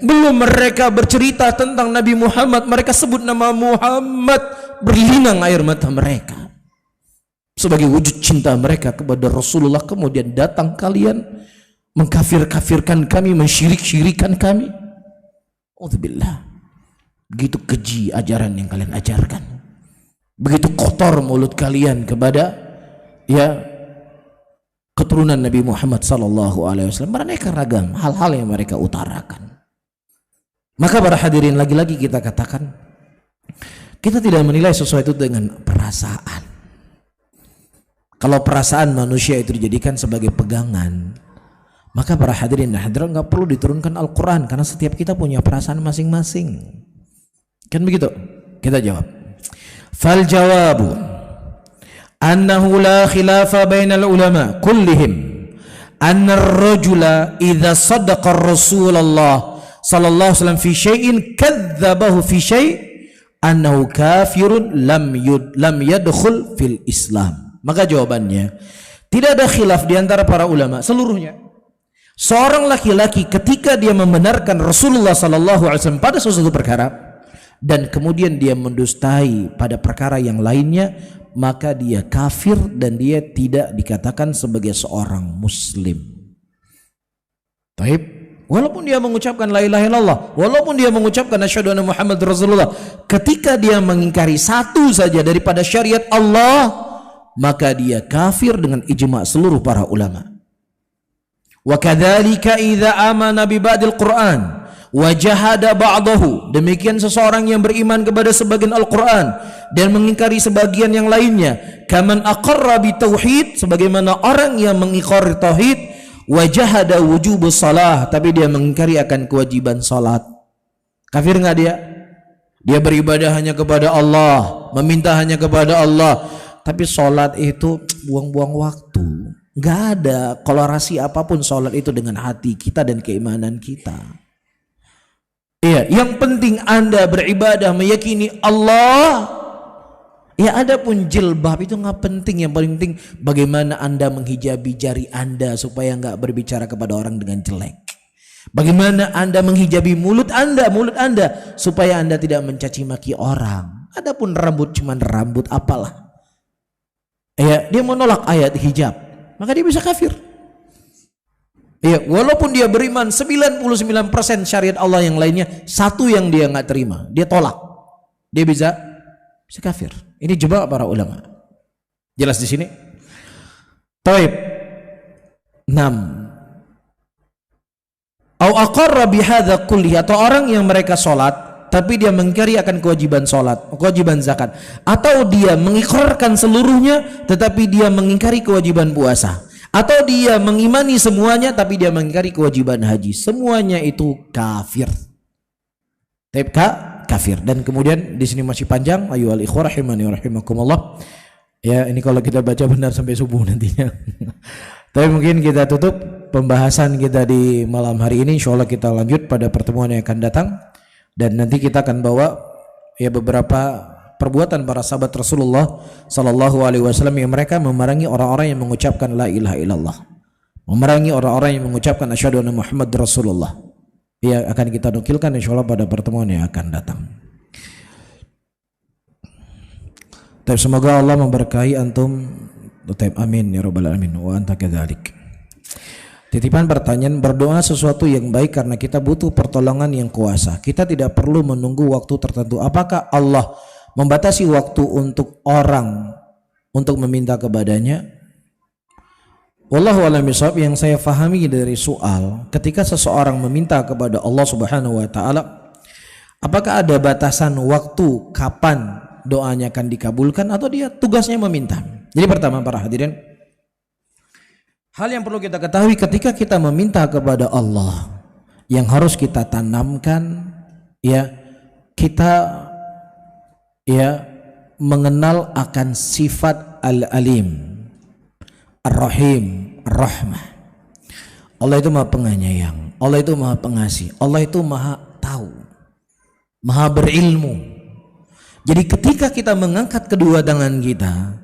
belum mereka bercerita tentang Nabi Muhammad, mereka sebut nama Muhammad, berlinang air mata mereka. Sebagai wujud cinta mereka kepada Rasulullah, kemudian datang kalian mengkafir-kafirkan kami, mensyirik-syirikan kami. Auzubillah. Begitu keji ajaran yang kalian ajarkan. Begitu kotor mulut kalian kepada keturunan Nabi Muhammad sallallahu alaihi wasallam. Beraneka ragam hal-hal yang mereka utarakan. Maka para hadirin, lagi-lagi kita katakan, kita tidak menilai sesuatu dengan perasaan. Kalau perasaan manusia itu dijadikan sebagai pegangan, maka para hadirin dan hadirat nggak perlu diturunkan Al-Quran, karena setiap kita punya perasaan masing-masing. Kan begitu? Kita jawab. Fal jawabu annahu la khilafa bainal ulama kullihim anna ar-rajula idza saddaqa Rasulullah sallallahu alaihi wasallam fi syai'in kadzdzabahu fi syai' annahu kafirun lam yadkhul fil Islam. Maka jawabannya, tidak ada khilaf di antara para ulama seluruhnya. Seorang laki-laki ketika dia membenarkan Rasulullah sallallahu alaihi wasallam pada sesuatu perkara dan kemudian dia mendustai pada perkara yang lainnya, maka dia kafir dan dia tidak dikatakan sebagai seorang muslim. Baik, walaupun dia mengucapkan la ilaha illallah, walaupun dia mengucapkan asyhadu anna Muhammad Rasulullah, ketika dia mengingkari satu saja daripada syariat Allah, maka dia kafir dengan ijma' seluruh para ulama. Wa kadzalika idza amana bi ba'dil Qur'an wa jahada ba'dahu, demikian seseorang yang beriman kepada sebagian Al-Qur'an dan mengingkari sebagian yang lainnya, kaman aqarra bi tauhid, sebagaimana orang yang mengikrar tauhid, wa jahada wujubus shalah, tapi dia mengingkari akan kewajiban salat. Kafir enggak dia? Dia beribadah hanya kepada Allah, meminta hanya kepada Allah, tapi sholat itu buang-buang waktu. Nggak ada kolorasi apapun sholat itu dengan hati kita dan keimanan kita. Iya, yang penting Anda beribadah meyakini Allah. Ya, adapun jilbab itu nggak penting. Yang paling penting bagaimana Anda menghijabi jari Anda supaya nggak berbicara kepada orang dengan jelek. Bagaimana Anda menghijabi mulut Anda supaya Anda tidak mencaci maki orang. Adapun rambut cuman rambut apalah. Ya, dia menolak ayat hijab, maka dia bisa kafir. Ya, walaupun dia beriman 99% syariat Allah yang lainnya, satu yang dia nggak terima, dia tolak, dia bisa kafir. Ini jebak para ulama. Jelas di sini? Taib 6. Au aqarra bihadza kulli, atau orang yang mereka sholat tapi dia mengingkari akan kewajiban sholat, kewajiban zakat, atau dia mengikrarkan seluruhnya tetapi dia mengingkari kewajiban puasa, atau dia mengimani semuanya tapi dia mengingkari kewajiban haji, semuanya itu kafir. Kafir. Dan kemudian di sini masih panjang, ayyuhal ikhwah rahimani wa rahimakumullah. Ya, ini kalau kita baca benar sampai subuh nantinya. Tapi mungkin kita tutup pembahasan kita di malam hari ini, insyaallah kita lanjut pada pertemuan yang akan datang. Dan nanti kita akan bawa beberapa perbuatan para sahabat Rasulullah sallallahu alaihi wasallam yang mereka memerangi orang-orang yang mengucapkan la ilaha illallah, memerangi orang-orang yang mengucapkan asyhadu anna Muhammad Rasulullah. Ya, akan kita nukilkan insyaallah pada pertemuan yang akan datang. Tapi semoga Allah memberkahi antum. Amin ya rabbal alamin wa anta kadzalik. Titipan pertanyaan, berdoa sesuatu yang baik karena kita butuh pertolongan yang kuasa. Kita tidak perlu menunggu waktu tertentu. Apakah Allah membatasi waktu untuk orang untuk meminta kepadanya? Wallahu a'lam bishawab. Yang saya fahami dari soal, ketika seseorang meminta kepada Allah Subhanahu wa taala, apakah ada batasan waktu kapan doanya akan dikabulkan atau dia tugasnya meminta? Jadi pertama para hadirin, hal yang perlu kita ketahui ketika kita meminta kepada Allah, yang harus kita tanamkan ya, kita ya mengenal akan sifat Al-Alim, Ar-Rahim, Ar-Rahmah. Allah itu Maha Penyayang, Allah itu Maha Pengasih, Allah itu Maha Tahu, Maha Berilmu. Jadi ketika kita mengangkat kedua tangan kita,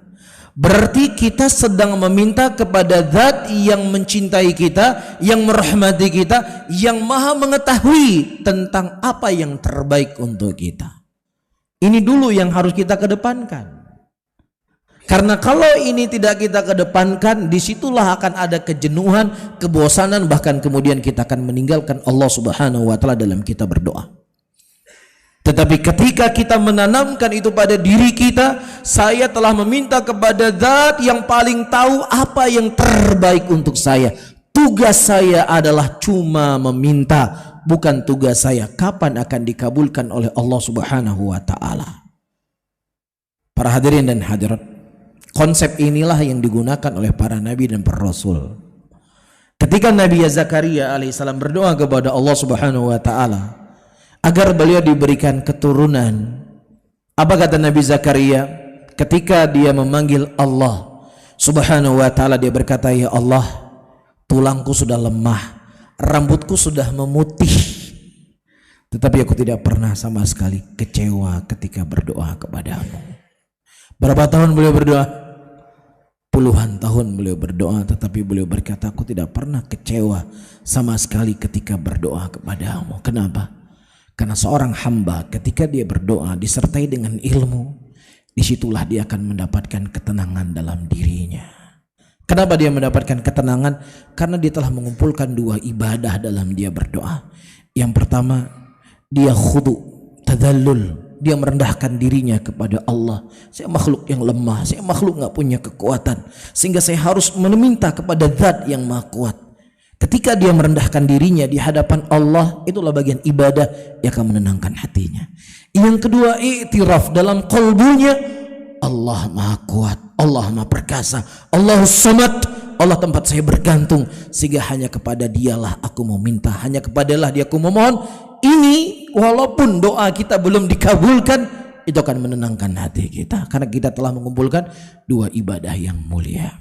berarti kita sedang meminta kepada Zat yang mencintai kita, yang merahmati kita, yang Maha mengetahui tentang apa yang terbaik untuk kita. Ini dulu yang harus kita kedepankan. Karena kalau ini tidak kita kedepankan, disitulah akan ada kejenuhan, kebosanan, bahkan kemudian kita akan meninggalkan Allah Subhanahu wa taala dalam kita berdoa. Tetapi ketika kita menanamkan itu pada diri kita, saya telah meminta kepada Zat yang paling tahu apa yang terbaik untuk saya. Tugas saya adalah cuma meminta, bukan tugas saya kapan akan dikabulkan oleh Allah Subhanahu wa taala. Para hadirin dan hadirat, konsep inilah yang digunakan oleh para nabi dan para rasul. Ketika Nabi Zakaria alaihissalam berdoa kepada Allah Subhanahu wa taala agar beliau diberikan keturunan, apa kata Nabi Zakaria ketika dia memanggil Allah Subhanahu wa taala? Dia berkata, ya Allah, tulangku sudah lemah, rambutku sudah memutih, tetapi aku tidak pernah sama sekali kecewa ketika berdoa kepadamu. Berapa tahun beliau berdoa? Puluhan tahun beliau berdoa, tetapi beliau berkata, aku tidak pernah kecewa sama sekali ketika berdoa kepadamu. Kenapa? Karena seorang hamba ketika dia berdoa disertai dengan ilmu, disitulah dia akan mendapatkan ketenangan dalam dirinya. Kenapa dia mendapatkan ketenangan? Karena dia telah mengumpulkan dua ibadah dalam dia berdoa. Yang pertama, dia khudu, tadallul, dia merendahkan dirinya kepada Allah. Saya makhluk yang lemah, saya makhluk gak punya kekuatan, sehingga saya harus meminta kepada Zat yang Maha Kuat. Ketika dia merendahkan dirinya di hadapan Allah, itulah bagian ibadah yang akan menenangkan hatinya. Yang kedua, iktiraf dalam qalbunya, Allah Maha Kuat, Allah Maha Perkasa, Allahus Samad, Allah tempat saya bergantung, sehingga hanya kepada Dialah aku mau minta, hanya kepadalah Dia aku memohon. Ini walaupun doa kita belum dikabulkan, itu akan menenangkan hati kita, karena kita telah mengumpulkan dua ibadah yang mulia.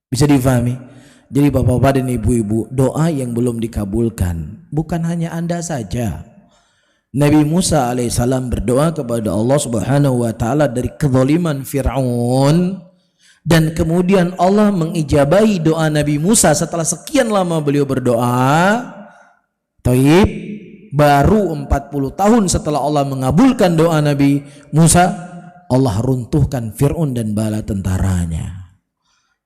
Bisa difahami? Jadi bapak-bapak dan ibu-ibu, doa yang belum dikabulkan bukan hanya Anda saja. Nabi Musa alaihissalam berdoa kepada Allah Subhanahu wa taala dari kezaliman Fir'aun, dan kemudian Allah mengijabahi doa Nabi Musa setelah sekian lama beliau berdoa. Taib, baru 40 tahun setelah Allah mengabulkan doa Nabi Musa, Allah runtuhkan Fir'aun dan bala tentaranya.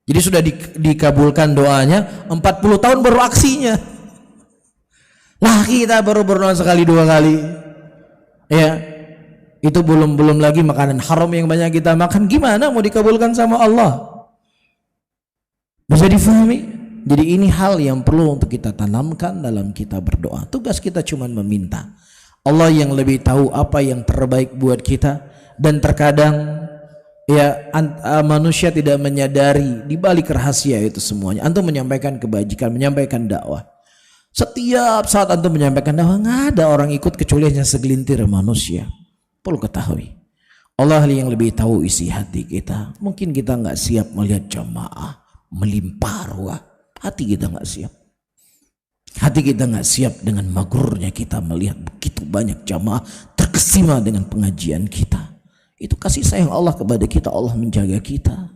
Jadi sudah dikabulkan doanya, 40 tahun baru aksinya. Lah kita baru berdoa sekali dua kali. Ya, itu belum lagi makanan haram yang banyak kita makan. Gimana mau dikabulkan sama Allah? Bisa difahami? Jadi ini hal yang perlu untuk kita tanamkan dalam kita berdoa. Tugas kita cuma meminta. Allah yang lebih tahu apa yang terbaik buat kita, dan terkadang ya manusia tidak menyadari di balik rahasia itu semuanya. Antum menyampaikan kebajikan, menyampaikan dakwah. Setiap saat antum menyampaikan dakwah, nggak ada orang ikut kecuali hanya segelintir manusia. Perlu ketahui, Allah yang lebih tahu isi hati kita. Mungkin kita nggak siap melihat jamaah melimpah ruah. Hati kita nggak siap. Hati kita nggak siap dengan magurnya kita melihat begitu banyak jamaah terkesima dengan pengajian kita. Itu kasih sayang Allah kepada kita, Allah menjaga kita.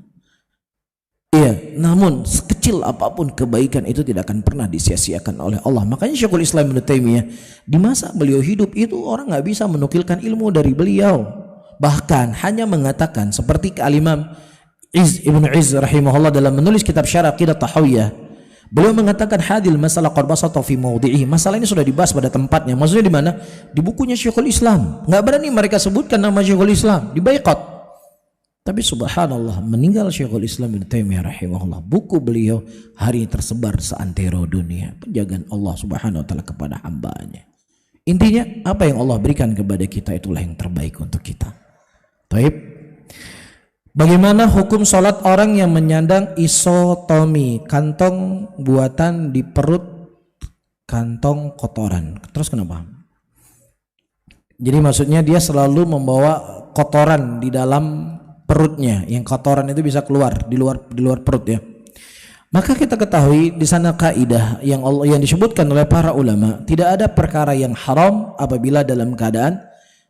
Iya, namun sekecil apapun kebaikan itu tidak akan pernah disia-siakan oleh Allah. Makanya Syekhul Islam Ibnu Taimiyah di masa beliau hidup itu orang nggak bisa menukilkan ilmu dari beliau. Bahkan hanya mengatakan seperti Al-Imam Ibnu Izz rahimahullah dalam menulis kitab Syarah Aqidah Tahawiyah. Beliau mengatakan hadil masalah qad basata fi mawdi'i. Masalah ini sudah dibahas pada tempatnya. Maksudnya di mana? Di bukunya Syekhul Islam. Nggak berani mereka sebutkan nama Syekhul Islam, diboikot. Tapi subhanallah, meninggal Syekhul Islam Ibnu Taimiyah rahimahullah, buku beliau hari ini tersebar seantero dunia. Penjagaan Allah subhanahu wa ta'ala kepada hambanya. Intinya apa yang Allah berikan kepada kita itulah yang terbaik untuk kita. Taib. Bagaimana hukum sholat orang yang menyandang isotomi, kantong buatan di perut, kantong kotoran? Terus kenapa? Jadi maksudnya dia selalu membawa kotoran di dalam perutnya, yang kotoran itu bisa keluar di luar perut ya. Maka kita ketahui di sana kaidah yang disebutkan oleh para ulama, tidak ada perkara yang haram apabila dalam keadaan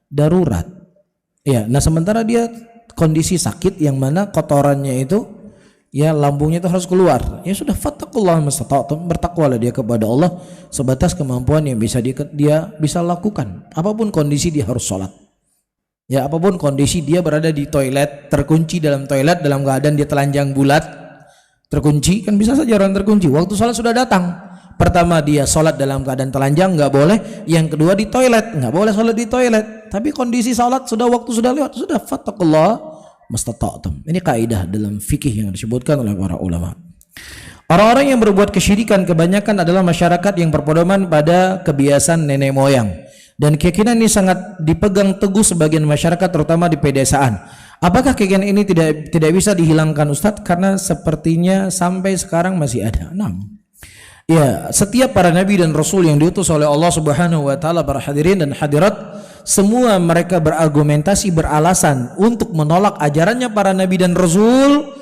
darurat. Ya, nah sementara dia kondisi sakit yang mana kotorannya itu ya lambungnya itu harus keluar. Ya sudah, fattaqullaha mastata'tum, bertakwalah dia kepada Allah sebatas kemampuan yang bisa dia bisa lakukan. Apapun kondisi dia harus sholat. Ya, apapun kondisi dia berada di toilet, terkunci dalam toilet dalam keadaan dia telanjang bulat, terkunci, kan bisa saja orang terkunci. Waktu sholat sudah datang. Pertama dia sholat dalam keadaan telanjang nggak boleh, yang kedua di toilet nggak boleh sholat di toilet. Tapi kondisi sholat sudah, waktu sudah lewat, sudah, fattaqullaha mastata'tum. Ini kaidah dalam fikih yang disebutkan oleh para ulama. Orang-orang yang berbuat kesyirikan kebanyakan adalah masyarakat yang berpedoman pada kebiasaan nenek moyang. Dan keyakinan ini sangat dipegang teguh sebagian masyarakat terutama di pedesaan. Apakah keyakinan ini tidak bisa dihilangkan Ustadz? Karena sepertinya sampai sekarang masih ada. 6. Ya, setiap para nabi dan rasul yang diutus oleh Allah Subhanahu wa taala, para hadirin dan hadirat, semua mereka berargumentasi, beralasan untuk menolak ajarannya para nabi dan rasul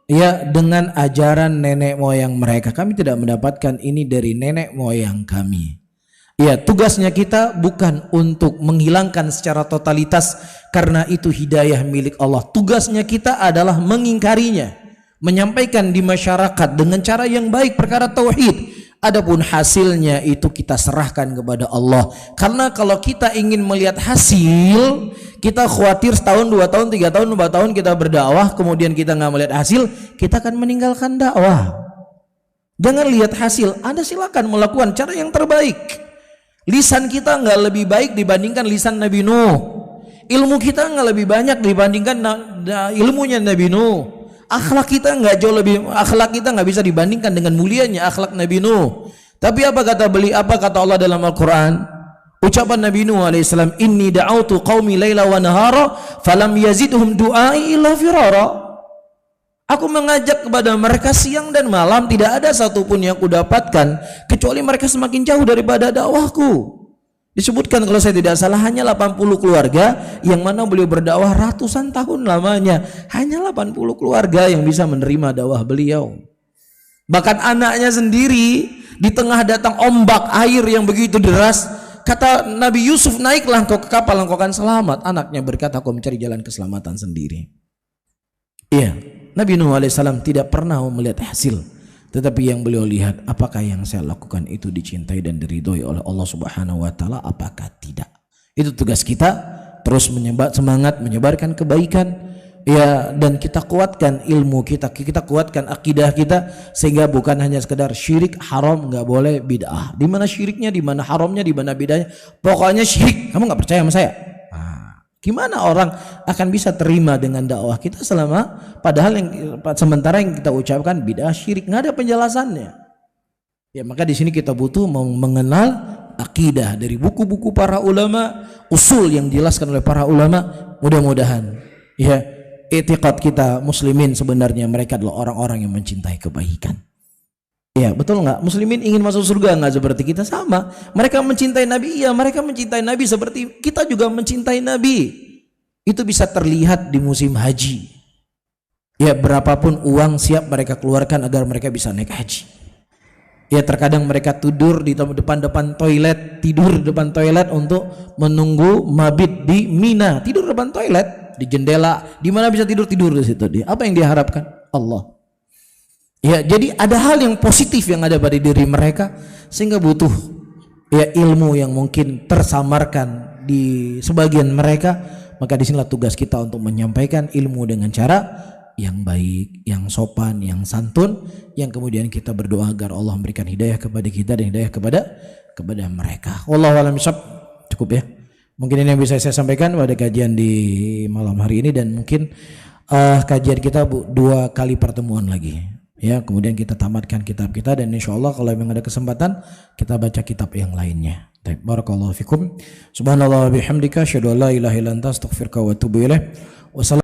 ya dengan ajaran nenek moyang mereka. Kami tidak mendapatkan ini dari nenek moyang kami. Ya, tugasnya kita bukan untuk menghilangkan secara totalitas karena itu hidayah milik Allah. Tugasnya kita adalah mengingkarinya, menyampaikan di masyarakat dengan cara yang baik perkara tauhid. Adapun hasilnya itu kita serahkan kepada Allah. Karena kalau kita ingin melihat hasil, kita khawatir setahun, 2 tahun, 3 tahun, 4 tahun kita berdakwah, kemudian kita nggak melihat hasil, kita akan meninggalkan dakwah. Jangan lihat hasil, Anda silakan melakukan cara yang terbaik. Lisan kita nggak lebih baik dibandingkan lisan Nabi Nuh. Ilmu kita nggak lebih banyak dibandingkan ilmunya Nabi Nuh. Akhlak kita nggak jauh lebih, akhlak kita nggak bisa dibandingkan dengan mulianya akhlak Nabi Nuh. Tapi apa kata Allah dalam Al-Quran? Ucapan Nabi Nuh alaihissalam, inni da'autu qaumi laila wa nahara falam yazidhum du'ai illa firara. Aku mengajak kepada mereka siang dan malam, tidak ada satupun yang kudapatkan kecuali mereka semakin jauh daripada dakwahku. Disebutkan kalau saya tidak salah hanya 80 keluarga yang mana beliau berdakwah ratusan tahun lamanya. Hanya 80 keluarga yang bisa menerima dakwah beliau. Bahkan anaknya sendiri di tengah datang ombak air yang begitu deras, kata Nabi Yusuf, naiklah engkau ke kapal, engkau akan selamat. Anaknya berkata, aku mencari jalan keselamatan sendiri. Iya, Nabi Nuh alaihissalam tidak pernah melihat hasil, tetapi yang beliau lihat, apakah yang saya lakukan itu dicintai dan diridhoi oleh Allah Subhanahu wa taala, apakah tidak. Itu tugas kita, terus semangat menyebarkan kebaikan ya, dan kita kuatkan ilmu kita kuatkan akidah kita, sehingga bukan hanya sekedar syirik haram, nggak boleh bid'ah. Di mana syiriknya, di mana haramnya, di mana bid'ahnya, pokoknya syirik. Kamu nggak percaya sama saya? Gimana orang akan bisa terima dengan dakwah kita selama padahal sementara yang kita ucapkan bid'ah, syirik, nggak ada penjelasannya. Ya, maka di sini kita butuh mengenal akidah dari buku-buku para ulama, usul yang dijelaskan oleh para ulama. Mudah-mudahan ya i'tiqad kita muslimin sebenarnya mereka adalah orang-orang yang mencintai kebaikan. Ya, betul nggak? Muslimin ingin masuk surga nggak seperti kita? Sama. Mereka mencintai Nabi, iya, mereka mencintai Nabi seperti kita juga mencintai Nabi. Itu bisa terlihat di musim haji. Ya, berapapun uang siap mereka keluarkan agar mereka bisa naik haji. Ya, terkadang mereka tidur di depan depan toilet untuk menunggu mabit di Mina. Tidur depan toilet, di jendela, di mana bisa tidur di situ dia. Apa yang diharapkan? Allah. Ya, jadi ada hal yang positif yang ada pada diri mereka sehingga butuh ya ilmu yang mungkin tersamarkan di sebagian mereka. Maka disinilah tugas kita untuk menyampaikan ilmu dengan cara yang baik, yang sopan, yang santun, yang kemudian kita berdoa agar Allah memberikan hidayah kepada kita dan hidayah kepada mereka. Wallahu a'lam bishawab. Cukup ya. Mungkin ini yang bisa saya sampaikan pada kajian di malam hari ini, dan mungkin kajian kita 2 kali pertemuan lagi. Ya, kemudian kita tamatkan kitab kita, dan insya Allah kalau memang ada kesempatan kita baca kitab yang lainnya. Baik, barakallahu fikum. Subhanallah wa bihamdika, asyhadu an la ilaha illa anta, astaghfiruka wa atubu ilaik.